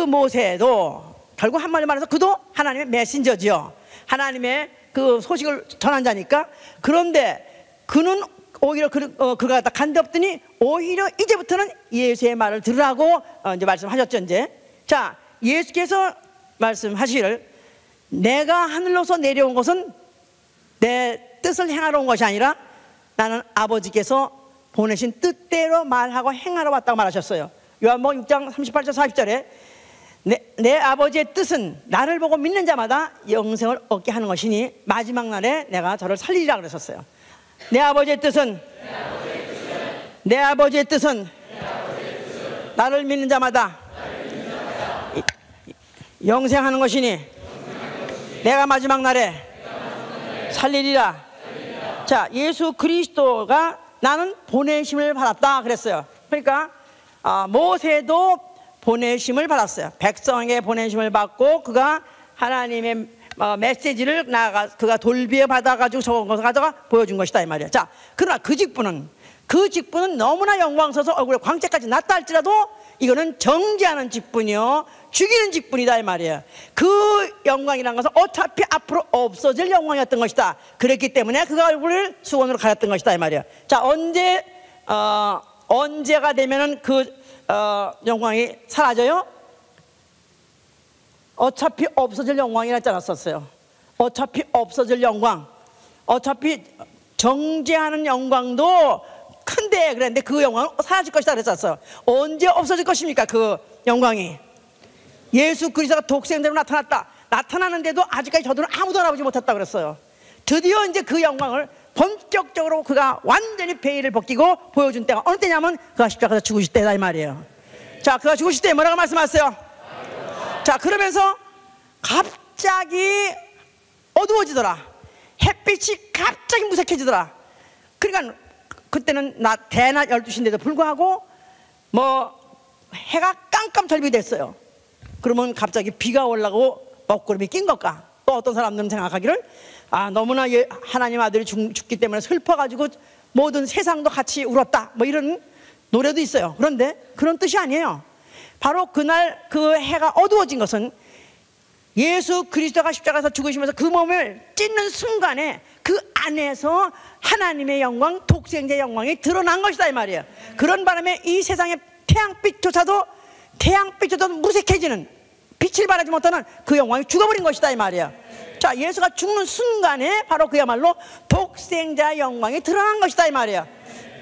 Speaker 1: 모세도 결국 한마디 말해서 그도 하나님의 메신저지요. 하나님의 그 소식을 전한 자니까. 그런데 그는 오히려 그가 갖다 간대없더니 오히려 이제부터는 예수의 말을 들으라고 이제 말씀하셨죠. 이제 자, 예수께서 말씀하시기를 내가 하늘로서 내려온 것은 내 뜻을 행하러 온 것이 아니라 나는 아버지께서 보내신 뜻대로 말하고 행하러 왔다고 말하셨어요. 요한복음 6장 38절 40절에 내 아버지의 뜻은 나를 보고 믿는 자마다 영생을 얻게 하는 것이니 마지막 날에 내가 저를 살리리라 그랬었어요. 내 아버지의 뜻은 나를 믿는 자마다 영생하는 것이니 내가 마지막 날에 살리리라. 자, 예수 그리스도가 나는 보내심을 받았다 그랬어요. 그러니까 모세도 보내심을 받았어요. 백성에게 보내심을 받고 그가 하나님의 메시지를 그가 돌비에 받아가지고 적은 것을 가져가 보여준 것이다 이 말이야. 자, 그러나 그 직분은 너무나 영광스러워서 얼굴에 광채까지 났다 할지라도 이거는 정죄하는 직분이요 죽이는 직분이다 이 말이에요. 그 영광이라는 것은 어차피 앞으로 없어질 영광이었던 것이다. 그랬기 때문에 그가 얼굴을 수건으로 가렸던 것이다 이 말이에요. 자, 언제가 되면은 그 영광이 사라져요? 어차피 없어질 영광이라 했지 않았었어요? 어차피 없어질 영광, 어차피 정죄하는 영광도 큰데 그랬는데 그 영광은 사라질 것이다 그랬었어요. 언제 없어질 것입니까? 그 영광이 예수 그리스도가 독생자로 나타나는데도 아직까지 저들은 아무도 알아보지 못했다 그랬어요. 드디어 이제 그 영광을 본격적으로 그가 완전히 베일을 벗기고 보여준 때가 어느 때냐면 그가 십자가에서 죽으실 때다 이 말이에요. 자, 그가 죽으실 때 뭐라고 말씀하세요? 자, 그러면서 갑자기 어두워지더라. 햇빛이 갑자기 무색해지더라. 그러니까 그때는 대낮 12시인데도 불구하고 해가 깜깜절비 됐어요. 그러면 갑자기 비가 올라고 먹구름이 낀 것까? 또 어떤 사람들은 생각하기를 너무나 하나님 아들이 죽기 때문에 슬퍼가지고 모든 세상도 같이 울었다 이런 노래도 있어요. 그런데 그런 뜻이 아니에요. 바로 그날 그 해가 어두워진 것은 예수 그리스도가 십자가에서 죽으시면서 그 몸을 찢는 순간에 그 안에서 하나님의 영광, 독생자의 영광이 드러난 것이다 이 말이에요. 그런 바람에 이 세상의 태양빛조차도 무색해지는, 빛을 발하지 못하는 그 영광이 죽어버린 것이다 이 말이에요. 자, 예수가 죽는 순간에 바로 그야말로 독생자의 영광이 드러난 것이다 이 말이에요.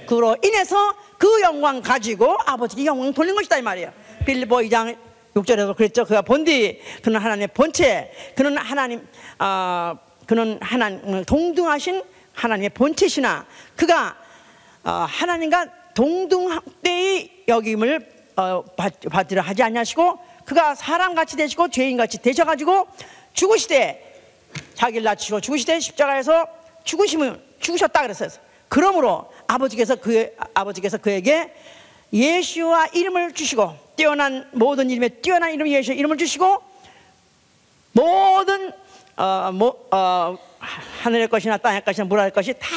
Speaker 1: 그로 인해서 그 영광 가지고 아버지께 영광 돌린 것이다 이 말이에요. 빌립보 2장 6절에도 그랬죠. 그가 본디 그는 하나님의 본체, 그는 동등하신 하나님의 본체시나 그가 하나님과 동등대의 여김을 받으려 하지 않냐시고 그가 사람같이 되시고 죄인같이 되셔가지고 죽으시되 자기를 낮추시고 죽으시되 십자가에서 죽으셨다 그랬어요. 그러므로 아버지께서 그에게 예수와 이름을 주시고 모든 이름에 뛰어난 이름 예수 이름을 주시고 모든 하늘의 것이나 땅의 것이나 물 아래 것이 다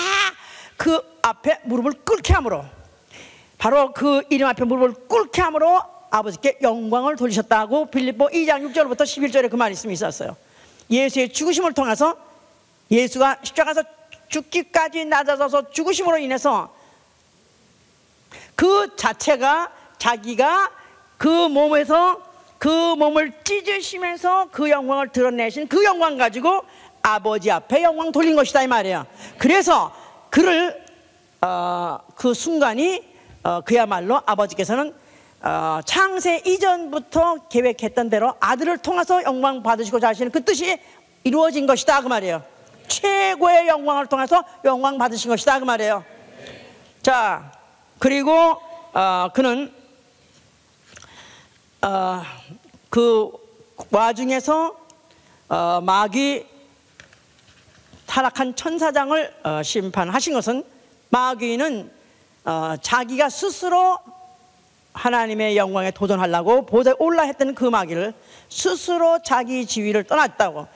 Speaker 1: 그 앞에 무릎을 꿇게 함으로, 바로 그 이름 앞에 무릎을 꿇게 함으로 아버지께 영광을 돌리셨다고 빌립보 2장 6절부터 11절에 그 말씀이 있었어요. 예수의 죽으심을 통해서 예수가 십자가에서 죽기까지 낮아져서 죽으심으로 인해서 그 자체가 자기가 그 몸에서 그 몸을 찢으시면서 그 영광을 드러내신 그 영광 가지고 아버지 앞에 영광 돌린 것이다 이 말이에요. 그래서 그를 그 순간이 그야말로 아버지께서는 창세 이전부터 계획했던 대로 아들을 통해서 영광 받으시고자 하시는 그 뜻이 이루어진 것이다 그 말이에요. 최고의 영광을 통해서 영광 받으신 것이다 그 말이에요. 자, 그리고 그는 그 와중에서 마귀 타락한 천사장을 심판하신 것은 마귀는 자기가 스스로 하나님의 영광에 도전하려고 보좌에 올라 했던 그 마귀를 스스로 자기 지위를 떠났다고,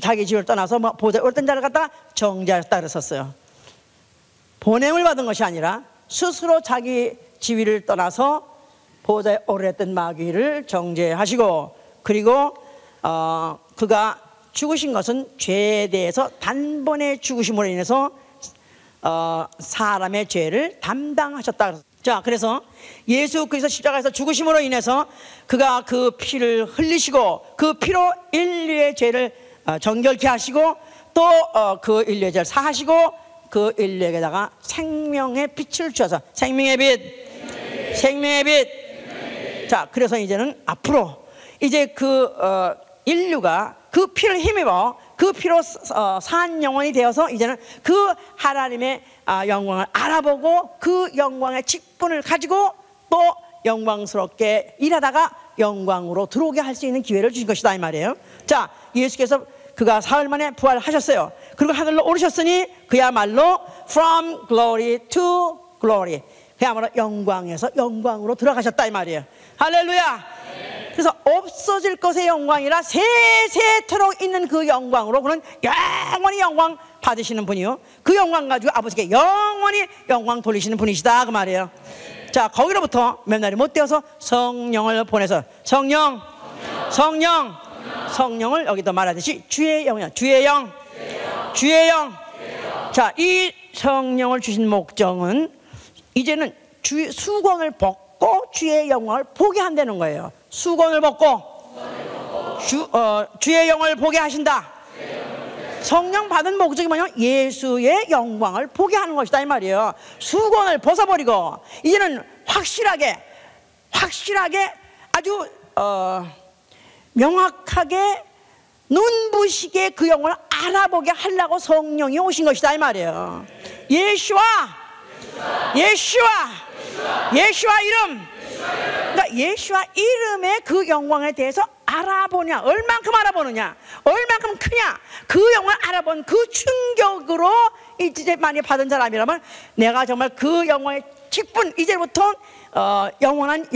Speaker 1: 자기 지위를 떠나서 보좌에 올던 자를 갖다가 정죄하였다 그랬었어요. 보냄을 받은 것이 아니라 스스로 자기 지위를 떠나서 보좌에 오르랬던 마귀를 정죄하시고, 그리고 그가 죽으신 것은 죄에 대해서 단번에 죽으심으로 인해서 사람의 죄를 담당하셨다. 자, 그래서 예수 그리스도 십자가에서 죽으심으로 인해서 그가 그 피를 흘리시고 그 피로 인류의 죄를 정결케 하시고 또 그 인류의 죄를 사하시고 그 인류에게다가 생명의 빛을 주셔서 생명의 빛, 생명의 빛. 자, 그래서 이제는 앞으로 이제 그 인류가 그 피를 힘입어 그 피로 산 영혼이 되어서 이제는 그 하나님의 영광을 알아보고 그 영광의 직분을 가지고 또 영광스럽게 일하다가 영광으로 들어오게 할 수 있는 기회를 주신 것이다 이 말이에요. 자, 예수께서 그가 사흘 만에 부활하셨어요. 그리고 하늘로 오르셨으니 그야말로 from glory to glory, 그야말로 영광에서 영광으로 들어가셨다 이 말이에요. 할렐루야. 그래서 없어질 것의 영광이라 세세토록 있는 그 영광으로 그는 영원히 영광 받으시는 분이요, 그 영광 가지고 아버지께 영원히 영광 돌리시는 분이시다 그 말이에요. 자, 거기로부터 몇 날이 못 되어서 성령을 보내서 성령을 여기도 말하듯이 주의 영이야. 주의 영. 자, 이 성령을 주신 목적은 이제는 수건을 벗고 주의 영광을 보게 한다는 거예요. 수건을 벗고 주의 영을 보게 하신다. 성령 받은 목적이 뭐냐면 예수의 영광을 보게 하는 것이다 이 말이에요. 수건을 벗어버리고 이제는 확실하게 아주 명확하게 눈부시게 그 영광을 알아보게 하려고 성령이 오신 것이다 이 말이에요. 예수와 이름, 그러니까 예수와 이름의 그 영광에 대해서 알아보냐, 얼만큼 알아보느냐, 얼만큼 크냐, 그 영광을 알아본 그 충격으로 이제 많이 받은 사람이라면 내가 정말 그 영광의 직분, 이제부터 영원한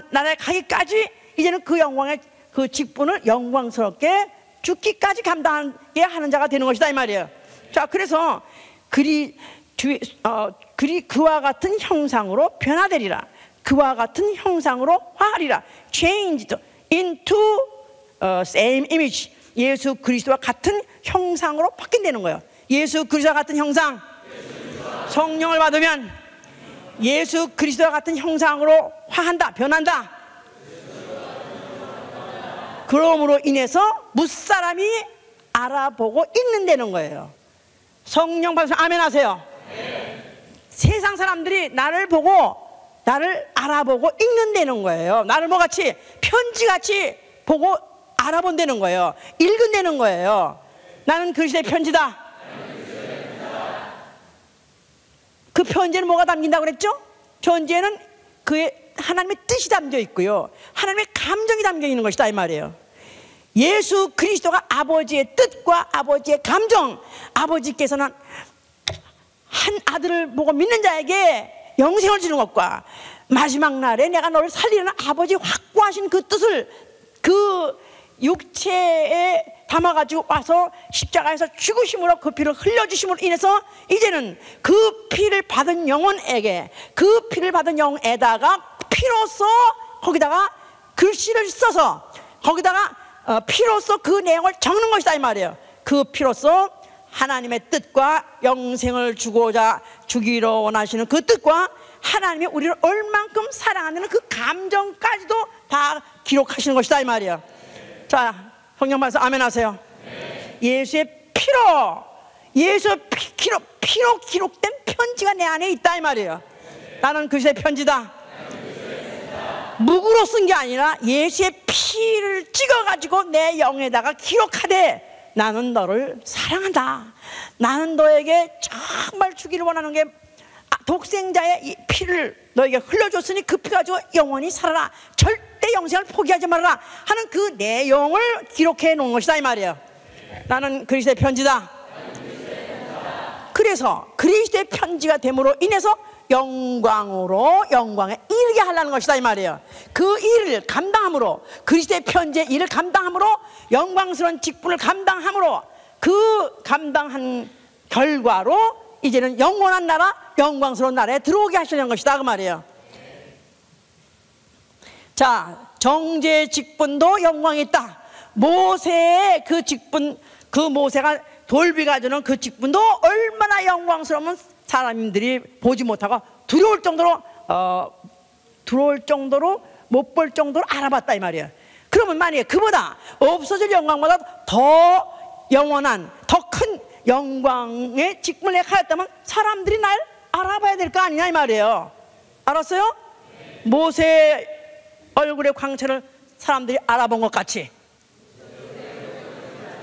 Speaker 1: 나라에 가기까지 이제는 그 영광의 그 직분을 영광스럽게 죽기까지 감당하게 하는 자가 되는 것이다 이 말이에요. 자, 그래서 그와 같은 형상으로 변화되리라. 그와 같은 형상으로 화하리라. Changed into same image. 예수 그리스도와 같은 형상으로 바뀐다는 거예요. 예수 그리스도와 같은 형상, 성령을 받으면 예수 그리스도와 같은 형상으로 화한다, 변한다. 그러므로 인해서 무사람이 알아보고 읽는다는 거예요. 성령 받으면 아멘 하세요. 세상 사람들이 나를 보고 나를 알아보고 읽는다는 거예요. 나를 뭐같이 편지같이 보고 알아본다는 거예요. 읽은다는 거예요. 나는 그리스도의 편지다. 그 편지에는 뭐가 담긴다고 그랬죠? 편지에는 그의 하나님의 뜻이 담겨 있고요, 하나님의 감정이 담겨 있는 것이다 이 말이에요. 예수 그리스도가 아버지의 뜻과 아버지의 감정, 아버지께서는 한 아들을 보고 믿는 자에게 영생을 주는 것과 마지막 날에 내가 너를 살리려는 아버지 확고하신 그 뜻을 그 육체에 담아가지고 와서 십자가에서 죽으심으로 그 피를 흘려주심으로 인해서 이제는 그 피를 받은 영혼에게, 그 피를 받은 영에다가 피로써 거기다가 글씨를 써서 거기다가 피로써 그 내용을 적는 것이다 이 말이에요. 그 피로써 하나님의 뜻과 영생을 주기로 원하시는 그 뜻과 하나님이 우리를 얼만큼 사랑하는 그 감정까지도 다 기록하시는 것이다 이 말이에요. 자, 성령 말씀 아멘 하세요. 예수의 피로 기록된 편지가 내 안에 있다 이 말이에요. 나는 그리스도의 편지다. 묵으로 쓴 게 아니라 예수의 피를 찍어가지고 내 영에다가 기록하되 나는 너를 사랑한다. 나는 너에게 정말 주기를 원하는 게 독생자의 이 피를 너에게 흘려줬으니 그 피 가지고 영원히 살아라. 절대 영생을 포기하지 말아라 하는 그 내용을 기록해 놓은 것이다 이 말이에요. 나는 그리스도의 편지다. 그래서 그리스도의 편지가 됨으로 인해서 영광으로 영광에 이르게 하려는 것이다 이 말이에요. 그 일을 감당함으로, 그리스도의 편지의 일을 감당함으로, 영광스러운 직분을 감당함으로, 그 감당한 결과로 이제는 영원한 나라, 영광스러운 나라에 들어오게 하시는 것이다 그 말이에요. 자, 정죄의 직분도 영광이 있다. 모세의 그 직분, 그 모세가 돌비가 주는 그 직분도 얼마나 영광스러우면 사람들이 보지 못하고 두려울 정도로 못 볼 정도로 알아봤다 이 말이에요. 그러면 만약에 그보다 없어질 영광보다 더 영원한, 더 큰 영광의 직분을 내가 가졌다면 사람들이 날 알아봐야 될 거 아니냐 이 말이에요. 알았어요? 모세의 얼굴의 광채를 사람들이 알아본 것 같이,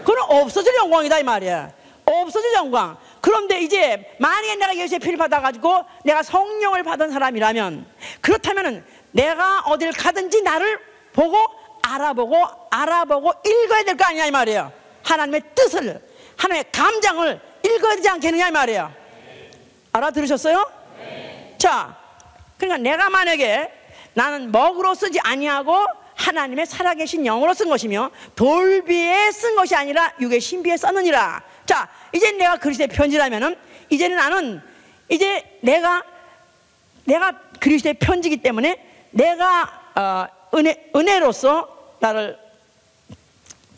Speaker 1: 그건 없어질 영광이다 이 말이야. 없어질 영광. 그런데 이제 만약에 내가 예수의 피를 받아가지고 내가 성령을 받은 사람이라면, 그렇다면 내가 어딜 가든지 나를 보고 알아보고 읽어야 될 거 아니냐 이 말이에요. 하나님의 뜻을, 하나님의 감장을 읽어야 되지 않겠느냐 이 말이에요. 알아들으셨어요? 자, 그러니까 내가 만약에 나는 먹으로 쓰지 아니하고 하나님의 살아계신 영으로 쓴 것이며 돌비에 쓴 것이 아니라 육의 신비에 썼느니라. 자, 이제 내가 그리스도의 편지라면은 이제는 나는 이제 내가 그리스도의 편지이기 때문에 내가 은혜로서 나를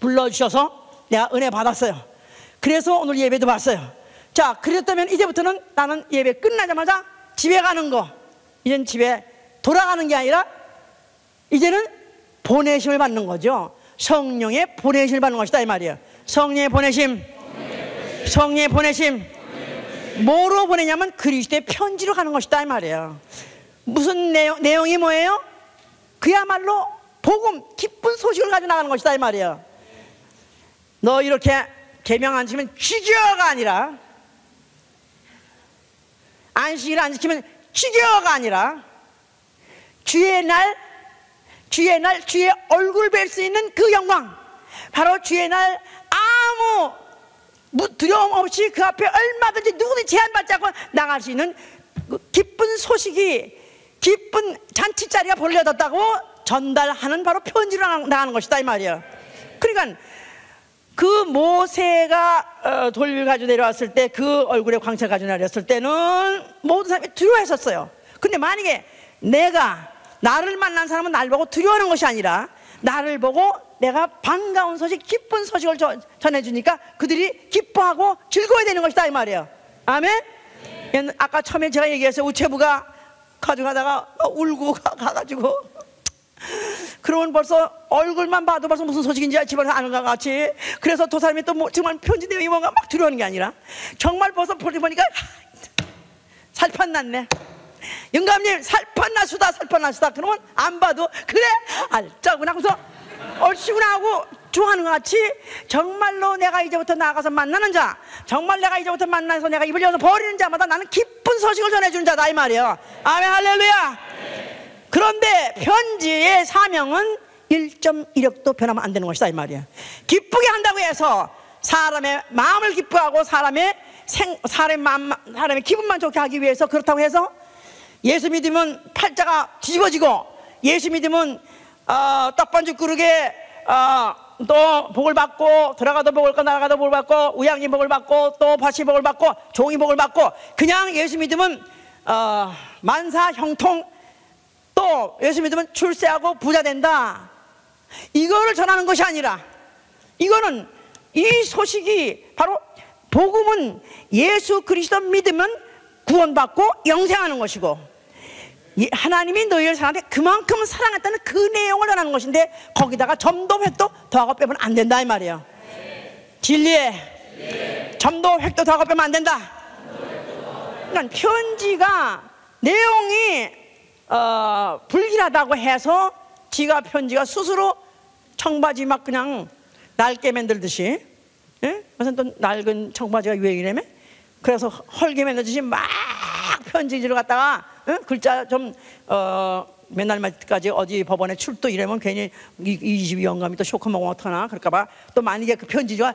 Speaker 1: 불러주셔서 내가 은혜 받았어요. 그래서 오늘 예배도 봤어요. 자, 그랬다면 이제부터는 나는 예배 끝나자마자 집에 가는 거, 이제는 집에 돌아가는 게 아니라 이제는 보내심을 받는 거죠. 성령의 보내심을 받는 것이다 이 말이에요. 성령의 보내심. 성령의 보내심. 뭐로 보내냐면 그리스도의 편지로 가는 것이다 이 말이에요. 무슨 내용이 뭐예요? 그야말로 복음, 기쁜 소식을 가지고 나가는 것이다 이 말이에요. 너 이렇게 계명 안 지키면 죽여가 아니라, 안식일 안 지키면 죽여가 아니라, 주의 날 주의 얼굴 뵐 수 있는 그 영광, 바로 주의 날 아무 두려움 없이 그 앞에 얼마든지 누구든지 제한받지 않고 나갈 수 있는 기쁜 소식이, 기쁜 잔치자리가 벌려졌다고 전달하는 바로 편지로 나가는 것이다 이 말이에요. 그러니까 그 모세가 돌을 가지고 내려왔을 때, 그 얼굴에 광채를 가지고 내려왔을 때는 모든 사람이 두려워했었어요. 근데 만약에 나를 만난 사람은 날 보고 두려워하는 것이 아니라 나를 보고 내가 반가운 소식, 기쁜 소식을 전해주니까 그들이 기뻐하고 즐거워야 되는 것이다 이 말이에요. 아멘? 아까 처음에 제가 얘기했어요. 우체부가 가져가다가 울고 가가지고, 그러면 벌써 얼굴만 봐도 벌써 무슨 소식인지 집안에서 아는 것 같이, 그래서 두 사람이 또 정말 편지 내용이 뭔가 막 두려워하는 게 아니라 정말 벌써 보니까 살판 났네, 영감님 살판 나수다. 그러면 안 봐도 그래 알자구나 하고서 얼씨구나 하고 좋아하는 것 같이, 정말로 내가 이제부터 나가서 만나는 자, 정말 내가 이제부터 만나서 내가 입을 열어서 버리는 자마다 나는 기쁜 소식을 전해주는 자다 이 말이에요. 아멘, 할렐루야. 그런데 편지의 사명은 1.1획도 변하면 안 되는 것이다 이 말이에요. 기쁘게 한다고 해서 사람의 마음을 기쁘하고 사람의 기분만 좋게 하기 위해서, 그렇다고 해서 예수 믿으면 팔자가 뒤집어지고, 예수 믿으면 떡반죽 그릇에 또 복을 받고, 들어가도 복을 받고 나가도 복을 받고, 우양이 복을 받고 또 밭이 복을 받고 종이 복을 받고, 그냥 예수 믿으면 만사 형통, 또 예수 믿으면 출세하고 부자 된다, 이거를 전하는 것이 아니라, 이거는 이 소식이 바로 복음은 예수 그리스도 믿으면 구원받고 영생하는 것이고, 하나님이 너희를 사랑하는데 그만큼 사랑했다는 그 내용을 전하는 것인데, 거기다가 점도 획도 더하고 빼면 안 된다 이 말이에요. 진리에 점도 획도 더하고 빼면 안 된다. 그러니까 편지가 내용이 불길하다고 해서 편지가 스스로 청바지 막 그냥 낡게 만들듯이, 무슨 또 낡은 청바지가 유행이라며, 그래서 헐게 만들듯이 막 편지지를 갖다가 글자 좀 맨날 말까지 어디 법원에 출두 이러면 괜히 이 집이 영감이 또 쇼크 먹으면 어떡하나 그럴까봐 또 만약에 그 편지가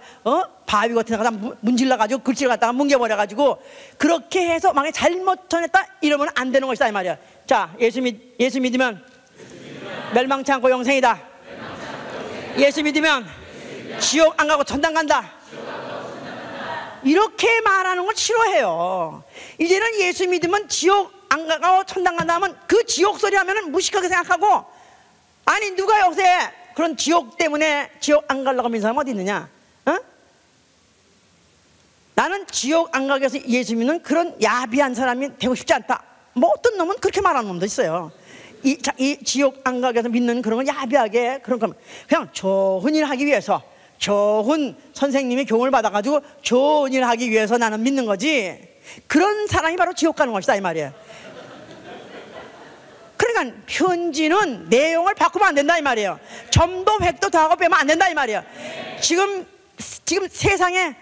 Speaker 1: 바위 같은 데 갖다 문질러가지고 글씨를 갖다가 뭉개버려가지고 그렇게 해서 만약에 잘못 전했다 이러면 안 되는 것이다 이 말이야. 자, 예수 믿으면 멸망치 않고 영생이다. 예수 믿으면 지옥 안 가고 천당 간다. 이렇게 말하는 걸 싫어해요. 이제는 예수 믿으면 지옥 안 가고 천당 간다 하면 그 지옥 소리 하면은 무식하게 생각하고, 아니 누가 요새 그런 지옥 때문에 지옥 안 가려고 하는 사람 어디 있느냐? 나는 지옥 안 가기 위해서 예수 믿는 그런 야비한 사람이 되고 싶지 않다. 뭐 어떤 놈은 그렇게 말하는 놈도 있어요. 이 지옥 안 가기 위해서 믿는 그런 건 야비하게 그런 거 그냥 좋은 일 하기 위해서, 좋은 선생님이 교훈을 받아가지고 좋은 일 하기 위해서 나는 믿는 거지, 그런 사람이 바로 지옥 가는 것이다 이 말이에요. 그러니까 편지는 내용을 바꾸면 안 된다 이 말이에요. 점도 획도 더하고 빼면 안 된다 이 말이에요. 지금 세상에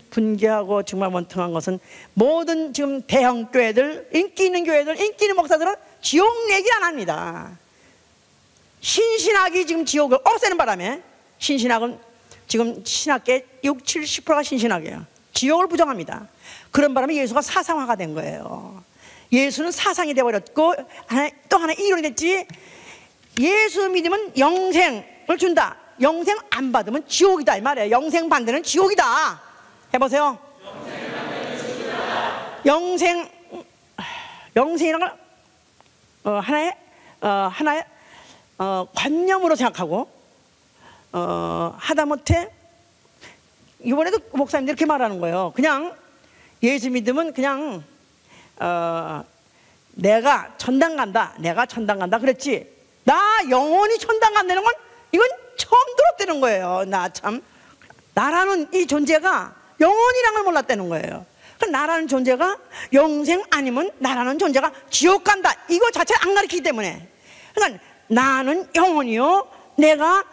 Speaker 1: 분개하고 정말 원통한 것은 모든 지금 대형 교회들, 인기 있는 교회들, 인기 있는 목사들은 지옥 얘기 안 합니다. 신신학이 지금 지옥을 없애는 바람에, 신신학은 지금 신학계 60-70%가 신신학이에요. 지옥을 부정합니다. 그런 바람에 예수가 사상화가 된 거예요. 예수는 사상이 되어버렸고 또 하나 이론이 됐지. 예수 믿으면 영생을 준다. 영생 안 받으면 지옥이다 이 말이에요. 영생 받는 지옥이다. 해보세요. 영생이라는 걸 하나의 관념으로 생각하고 하다못해 이번에도 목사님들이 이렇게 말하는 거예요. 그냥 예수 믿으면 그냥 내가 천당 간다, 내가 천당 간다 그랬지, 나 영원히 천당 간다는 건 이건 처음 들었다는 거예요. 나 참, 나라는 이 존재가 영원이란 걸 몰랐다는 거예요. 나라는 존재가 영생 아니면 나라는 존재가 지옥 간다, 이거 자체를 안 가르치기 때문에. 그러니까 나는 영원이요, 내가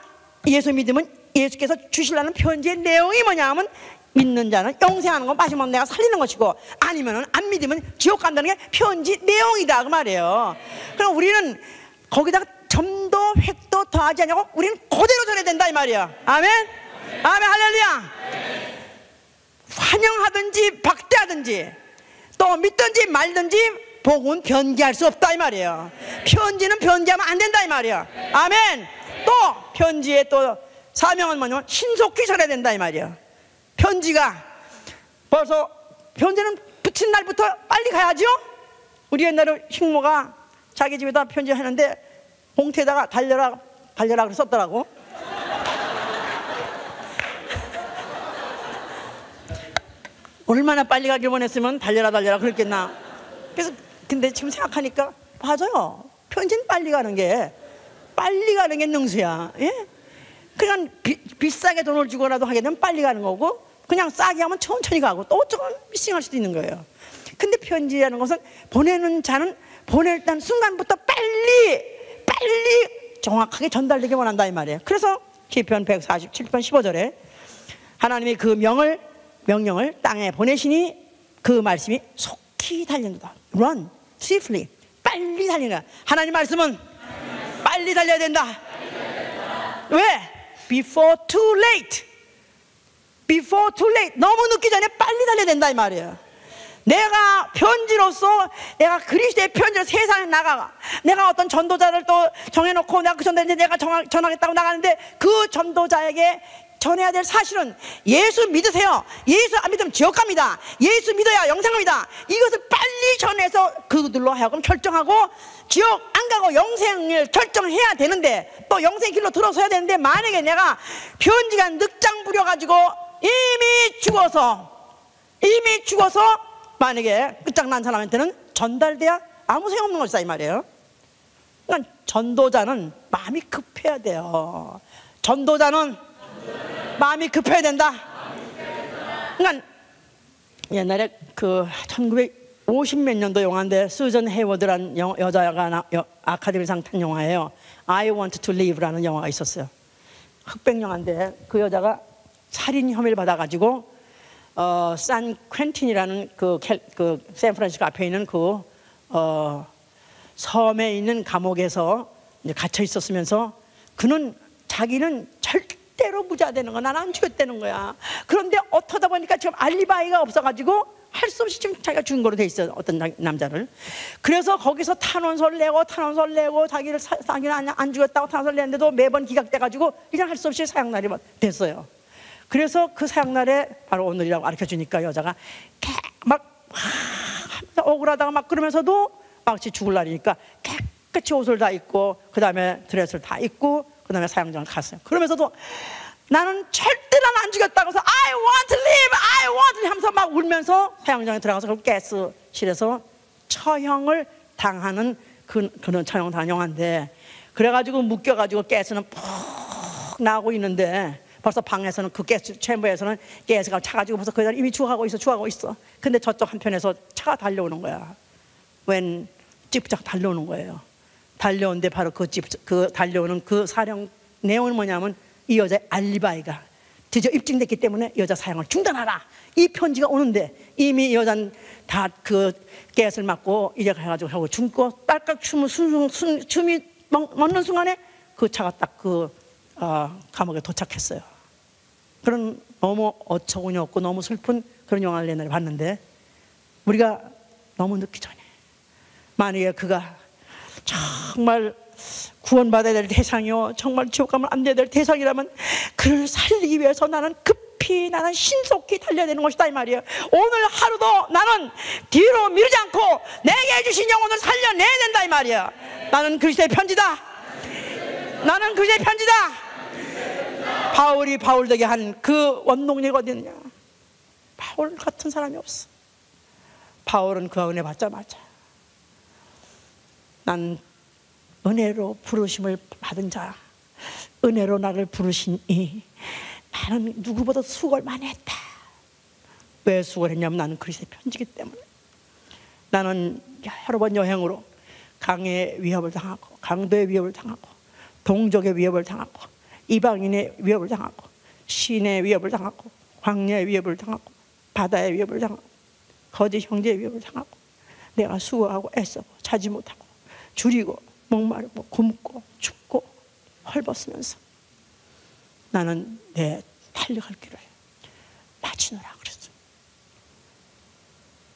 Speaker 1: 예수 믿으면 예수께서 주시려는 편지의 내용이 뭐냐 하면, 믿는 자는 영생하는 거 마시면 내가 살리는 것이고, 아니면 안 믿으면 지옥 간다는 게 편지 내용이다 그 말이에요. 그럼 우리는 거기다가 점도 획도 더하지 않냐고, 우리는 그대로 전해야 된다 이 말이야. 아멘? 아멘, 할렐루야. 환영하든지 박대하든지 또 믿든지 말든지 복음은 변기할 수 없다 이 말이에요. 편지는 변기하면 안 된다 이 말이야. 아멘. 또 편지의 또 사명은 뭐냐면 신속히 전해야 된다 이 말이야. 편지가 벌써, 편지는 붙인 날부터 빨리 가야죠. 우리 옛날에 식모가 자기 집에다 편지 하는데 봉투에다가 달려라 그래 썼더라고. 얼마나 빨리 가길 원했으면 달려라 그랬겠나. 그래서 근데 지금 생각하니까 맞아요. 편지는 빨리 가는 게 능수야. 예? 그냥 비싸게 돈을 주고라도 하게 되면 빨리 가는 거고, 그냥 싸게 하면 천천히 가고 또 조금 미싱할 수도 있는 거예요. 근데 편지라는 것은 보내는 자는 보낼 때 순간부터 빨리 정확하게 전달되게 원한다 이 말이에요. 그래서 시편 147편 15절에 하나님이 그 명령을 땅에 보내시니 그 말씀이 속히 달린다. Run swiftly, 빨리 달리라. 하나님 말씀은 빨리 달려야 된다. 왜? Before too late. 너무 늦기 전에 빨리 달려야 된다 이 말이에요. 내가 편지로서, 내가 그리스도의 편지로 세상에 나가, 내가 어떤 전도자를 또 정해놓고 내가 그 전도자한테 내가 전하겠다고 나가는데, 그 전도자에게 전해야 될 사실은 예수 믿으세요. 예수 안 믿으면 지옥 갑니다. 예수 믿어야 영생합니다. 이것을 빨리 전해서 그들로 하여금 결정하고 지옥 안 가고 영생을 결정해야 되는데, 또 영생 길로 들어서야 되는데, 만약에 내가 편지가 늑장 부려가지고 이미 죽어서 만약에 끝장난 사람한테는 전달돼야 아무 소용없는 것이다 이 말이에요. 그러니까 전도자는 마음이 급해야 돼요. 전도자는 마음이 급해야 된다. 그러니까 옛날에 그 1950몇 년도 영화인데, 수전 헤이워드라는 여자가 아카데미상 탄 영화예요. I Want to Live라는 영화가 있었어요. 흑백 영화인데 그 여자가 살인 혐의를 받아가지고 산 퀸틴이라는 그 샌프란시스코 앞에 있는 그 섬에 있는 감옥에서 이제 갇혀 있었으면서 그는 자기는 절대로 무죄가 되는 거야. 난 안 죽였다는 거야. 그런데 어쩌다 보니까 지금 알리바이가 없어가지고 할 수 없이 지금 자기가 죽은 거로 돼 있어요. 어떤 남자를. 그래서 거기서 탄원서를 내고 자기는 안 죽였다고 탄원서를 냈는데도 매번 기각돼가지고 그냥 할 수 없이 사형날이 됐어요. 그래서 그 사형날에 바로 오늘이라고 가르쳐주니까 여자가 막 억울하다가 막 그러면서도 마치 죽을 날이니까 깨끗이 옷을 다 입고 그 다음에 드레스를 다 입고 그 다음에 사형장을 갔어요. 그러면서도 나는 절대 안 죽였다고 해서 I want to live 하면서 막 울면서 사형장에 들어가서 그 가스실에서 처형을 당하는 그런 처형 당형한데, 그래가지고 묶여가지고 가스는 푹 나오고 있는데 벌써 방에서는 그 가스 챔버에서는 가스가 차가지고 벌써 그 자리 이미 죽어가고 있어. 근데 저쪽 한편에서 차가 달려오는 거야. 웬 찌푸짝 달려오는 거예요. 달려오는데 바로 그 달려오는 그 사령 내용은 뭐냐면 이 여자의 알리바이가 드디어 입증됐기 때문에 여자 사형을 중단하라, 이 편지가 오는데 이미 이 여자는 다 그 가스를 맞고 이제 가가지고 하고 죽고 딸깍 춤이 먹는 순간에 그 차가 딱 그 감옥에 도착했어요. 그런 너무 어처구니 없고 너무 슬픈 그런 영화를 옛날에 봤는데, 우리가 너무 늦기 전에 만약에 그가 정말 구원받아야 될 대상이요, 정말 지옥 가면 안 돼야 될 대상이라면 그를 살리기 위해서 나는 신속히 달려야 되는 것이다, 이 말이에요. 오늘 하루도 나는 뒤로 미루지 않고 내게 해주신 영혼을 살려내야 된다, 이 말이에요. 나는 그리스도의 편지다. 나는 그리스도의 편지다. 바울이 바울 되게 한 그 원동력이 어디 있느냐? 바울 같은 사람이 없어. 바울은 그 은혜 받자마자 난 은혜로 부르심을 받은 자, 은혜로 나를 부르시니 나는 누구보다 수고를 많이 했다. 왜 수고를 했냐면 나는 그리스도의 편지이기 때문에. 나는 여러 번 여행으로 강의 위협을 당하고, 강도의 위협을 당하고, 동족의 위협을 당하고, 이방인의 위협을 당하고, 신의 위협을 당하고, 광야의 위협을 당하고, 바다의 위협을 당하고, 거짓 형제의 위협을 당하고, 내가 수고하고 애쓰고 자지 못하고 줄이고 목마르고 굶고 춥고 헐벗으면서 나는 내 달려갈 길을 마치노라 그랬어.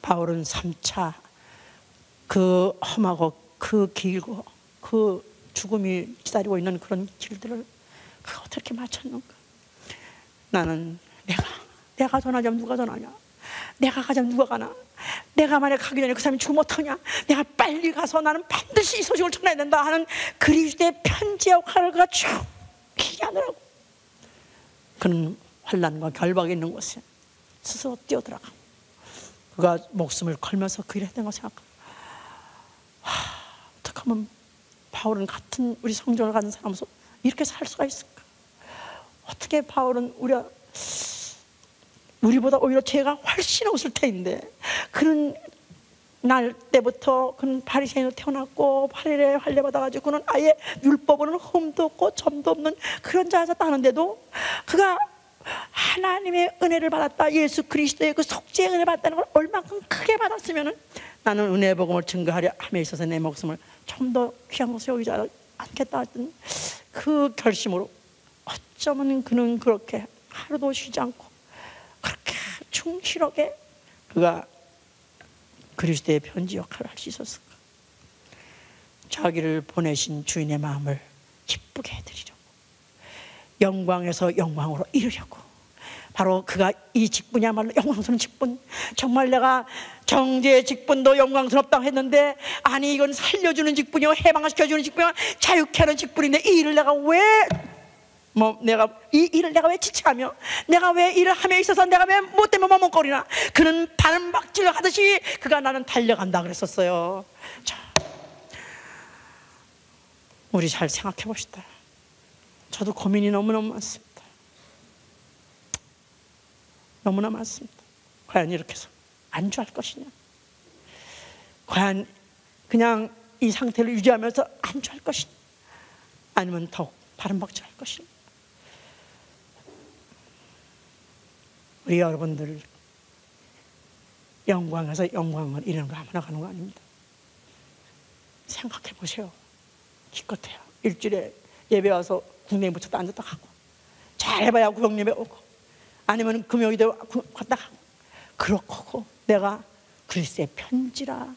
Speaker 1: 바울은 3차 그 험하고 그 길고 그 죽음이 기다리고 있는 그런 길들을 그가 어떻게 마쳤는가. 나는 내가 전하자면 누가 전하냐? 내가 가자면 누가 가나? 내가 만약 가기 전에 그 사람이 죽으면 어떡하냐? 내가 빨리 가서 나는 반드시 이 소식을 전해야 된다 하는 그리스도의 편지 역할을 그가 충실히 하느라고. 그는 환난과 결박이 있는 곳에 스스로 뛰어들어가 그가 목숨을 걸면서 그 일을 했던 거 생각하면 어떻게 하면 바울은 같은 우리 성전을 가진 사람으로서 이렇게 살 수가 있을까? 어떻게 바울은 우리보다 오히려 죄가 훨씬 없을 테인데, 그는 날 때부터 그는 바리새인으로 태어났고 8일에 할례받아가지고 그는 아예 율법으로는 흠도 없고 점도 없는 그런 자였다는데도 그가 하나님의 은혜를 받았다, 예수 그리스도의 그 속죄의 은혜를 받았다는 걸 얼만큼 크게 받았으면 나는 은혜의 복음을 증거하려 함에 있어서 내 목숨을 좀 더 귀한 것을 여기지 않겠다 했던 그 결심으로 어쩌면 그는 그렇게 하루도 쉬지 않고 그렇게 충실하게 그가 그리스도의 편지 역할을 할 수 있었을까? 자기를 보내신 주인의 마음을 기쁘게 해드리려고, 영광에서 영광으로 이르려고. 바로 그가 이 직분이야말로 영광스러운 직분. 정말 내가 정죄의 직분도 영광스럽다고 했는데, 아니 이건 살려주는 직분이요, 해방시켜주는 직분이요, 자유케 하는 직분인데 이 일을 내가 왜 내가 이 일을 내가 왜 지체하며, 내가 왜 일을 함에 있어서 내가 왜 뭐 때문에 머뭇거리나. 그는 바람박질 하듯이 그가 나는 달려간다 그랬었어요. 자, 우리 잘 생각해 봅시다. 저도 고민이 너무너무 많습니다. 너무나 많습니다. 과연 이렇게 해서 안주할 것이냐, 과연 그냥 이 상태를 유지하면서 안주할 것이냐, 아니면 더욱 바람박질할 것이냐. 우리 여러분들 영광에서 영광을 이루는 거 아무나 가는 거 아닙니다. 생각해 보세요. 기껏해요. 일주일에 예배 와서 궁뎅이 붙였다 앉았다 가고, 잘해봐야 구역 예배 오고, 아니면 금요일에 갔다 가고, 그렇고 내가 글쎄 편지라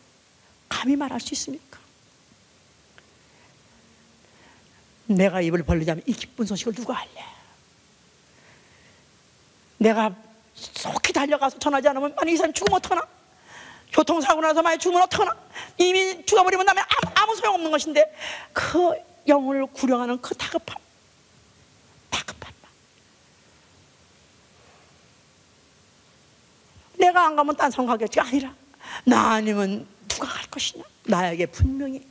Speaker 1: 감히 말할 수 있습니까? 내가 입을 벌리자면 이 기쁜 소식을 누가 할래? 내가 속히 달려가서 전하지 않으면 만약 이 사람이 죽으면 어떡하나? 교통사고 나서 만약 죽으면 어떡하나? 이미 죽어버리면 나면 아무 소용없는 것인데, 그 영혼을 구령하는 그 다급함 내가 안 가면 딴 사람 가겠지? 아니라 나 아니면 누가 갈 것이냐? 나에게 분명히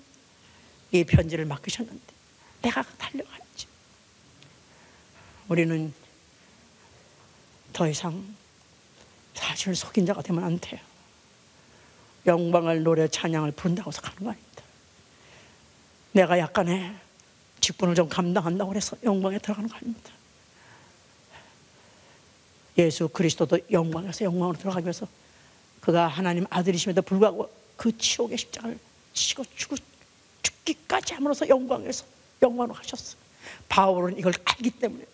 Speaker 1: 이 편지를 맡기셨는데 내가 달려가야지. 우리는 더 이상 사실을 속인 자가 되면 안 돼요. 영광을 노래 찬양을 부른다고 해서 가는 거 아닙니다. 내가 약간의 직분을 좀 감당한다고 해서 영광에 들어가는 거 아닙니다. 예수 그리스도도 영광에서 영광으로 들어가기 위해서 그가 하나님 아들이심에도 불구하고 그 지옥의 십자가를 지고 죽기까지 함으로써 영광에서 영광으로 가셨어요. 바울은 이걸 알기 때문에,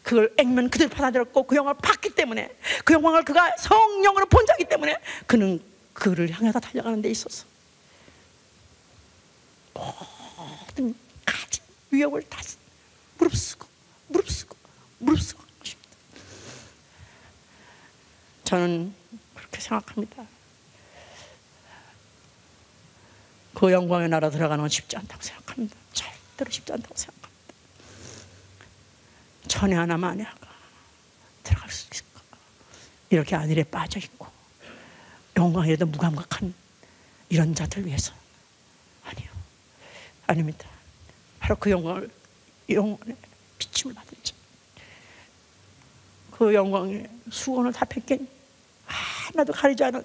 Speaker 1: 그걸 액면 그대로 받아들였고 그 영광을 받기 때문에, 그 영광을 그가 성령으로 본 자이기 때문에 그는 그를 향해서 달려가는 데 있어서 모든 가진 위협을 다 무릅쓰고 한 것입니다. 저는 그렇게 생각합니다. 그 영광의 나라 들어가는 건 쉽지 않다고 생각합니다. 절대로 쉽지 않다고 생각합니다. 천에 하나 만에 하나 들어갈 수 있을까? 이렇게 안일에 빠져있고 영광에도 무감각한 이런 자들 위해서 아니요, 아닙니다. 바로 그 영광을, 영원의 비침을 받은 자, 그 영광의 수건을 다 뺏긴, 하나도 가리지 않은,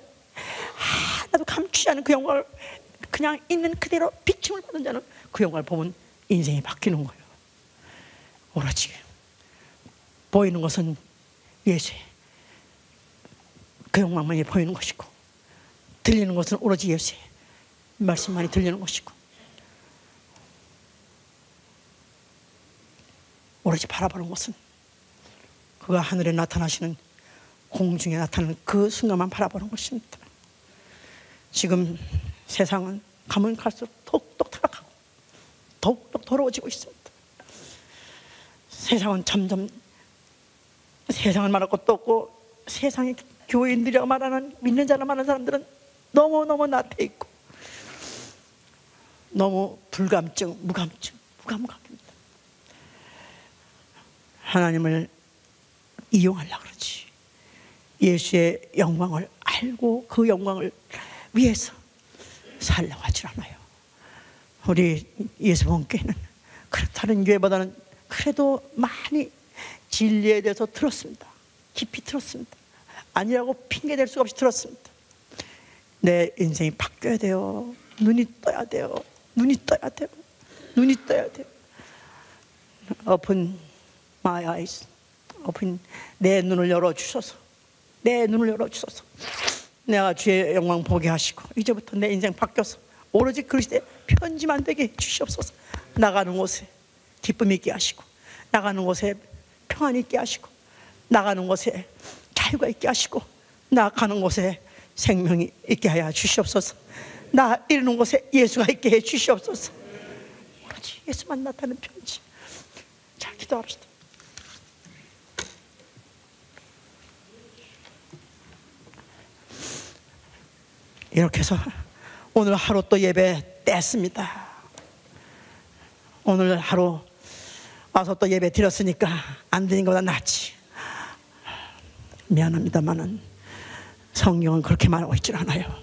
Speaker 1: 하나도 감추지 않은 그 영광을 그냥 있는 그대로 비침을 받은 자는 그 영광을 보면 인생이 바뀌는 거예요. 오로지 보이는 것은 예수의 그 영광만이 보이는 것이고, 들리는 것은 오로지 예수의 말씀만이 들리는 것이고, 오로지 바라보는 것은 그가 하늘에 나타나시는, 공중에 나타나는 그 순간만 바라보는 것입니다. 지금 세상은 가면 갈수록 더욱더 타락하고 더욱더 더러워지고 있습니다. 세상은 점점, 세상을 말할 것도 없고, 세상의 교인들이라고 말하는, 믿는 자라 말하는 사람들은 너무너무 나태해 있고 너무 무감각입니다. 하나님을 이용하려고 그러지, 예수의 영광을 알고 그 영광을 위해서 살려고 하질 않아요. 우리 예수님께는 그렇다는 교회보다는 그래도 많이 진리에 대해서 들었습니다. 깊이 들었습니다. 아니라고 핑계댈 수가 없이 들었습니다. 내 인생이 바뀌어야 돼요. 눈이 떠야 돼요. 눈이 떠야 돼요. 눈이 떠야 돼요. Open my eyes. Open, 내 눈을 열어주셔서, 내 눈을 열어주셔서 내가 주의 영광 보게 하시고, 이제부터 내 인생 바뀌어서 오로지 그리스도의 편지만 되게 해주시옵소서. 나가는 곳에 기쁨이 있게 하시고, 나가는 곳에 평안이 있게 하시고, 나가는 곳에 자유가 있게 하시고, 나가는 곳에 생명이 있게 하여 주시옵소서. 나 이르는 곳에 예수가 있게 해 주시옵소서. 오로지 예수만 나타나는 편지. 자, 기도합시다. 이렇게 해서 오늘 하루 또 예배 뗐습니다. 오늘 하루 와서 또 예배 드렸으니까 안 드린 것보다 낫지. 미안합니다만은 성경은 그렇게 말하고 있질 않아요.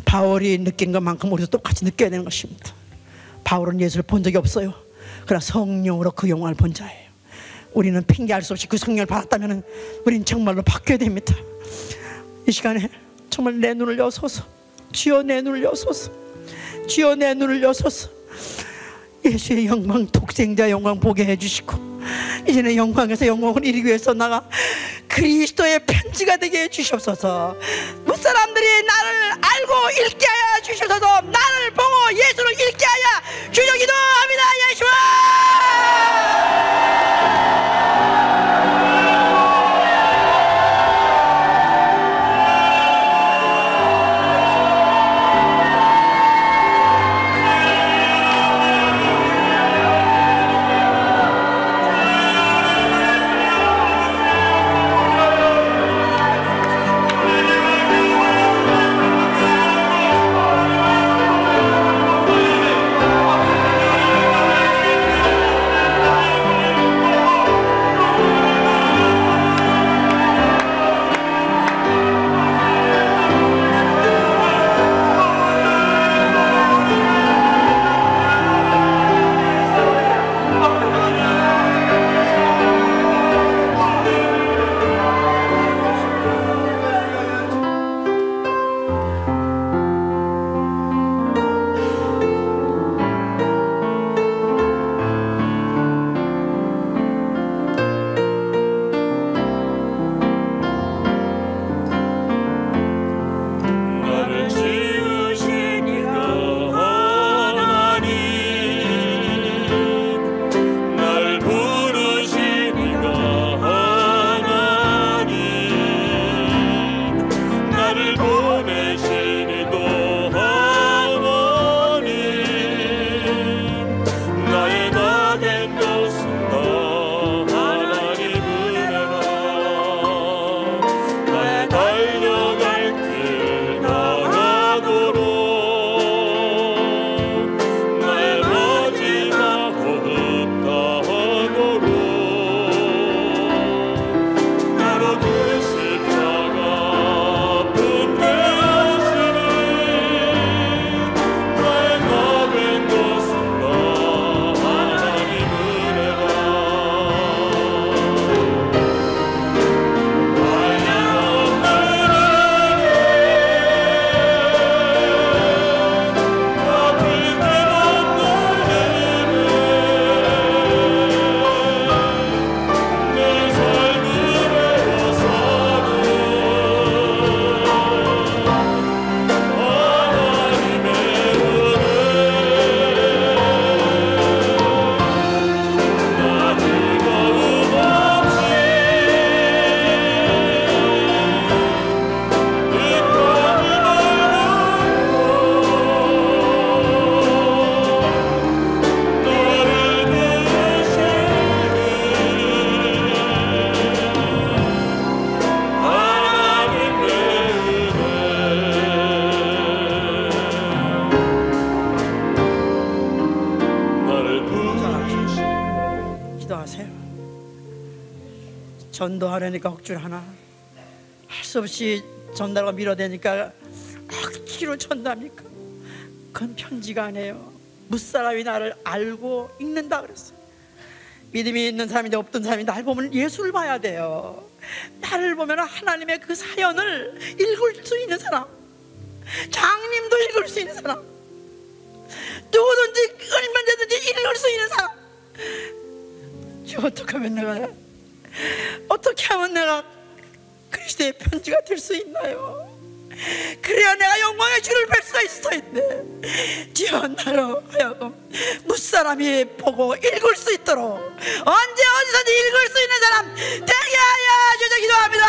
Speaker 1: 바울이 느낀 것만큼 우리도 똑같이 느껴야 되는 것입니다. 바울은 예수를 본 적이 없어요. 그러나 성령으로 그 영광을 본 자예요. 우리는 핑계할 수 없이 그 성령을 받았다면 우리는 정말로 바뀌어야 됩니다. 이 시간에 정말 내 눈을 여소서, 주여 내 눈을 여소서, 주여 내 눈을 여소서. 예수의 영광, 독생자 영광 보게 해주시고, 이제는 영광에서 영광을 이루기 위해서 나가 그리스도의 편지가 되게 해주시옵소서. 무사람들이 그들이 나를 알고 읽게 하여 주셔서 나를 보고 예수를 읽게 하여 주여 기도합니다. 예수와 전도하려니까 억지로 하나, 할 수 없이 전달과 밀어대니까 억지로 전도합니까? 그건 편지가 아니에요. 무사람이 나를 알고 읽는다 그랬어요. 믿음이 있는 사람인데 없던 사람이 날 보면 예수를 봐야 돼요. 나를 보면 하나님의 그 사연을 읽을 수 있는 사람, 장님도 읽을 수 있는 사람, 누구든지 얼마든지 읽을 수 있는 사람. 어떻게 하면 내가 그리스도의 편지가 될 수 있나요? 그래야 내가 영광의 주를 뵐 수가 있어있네. 주여 나로 하여금 무사람이 보고 읽을 수 있도록 언제 어디서든지 읽을 수 있는 사람 되게 하여 주셔서 기도합니다.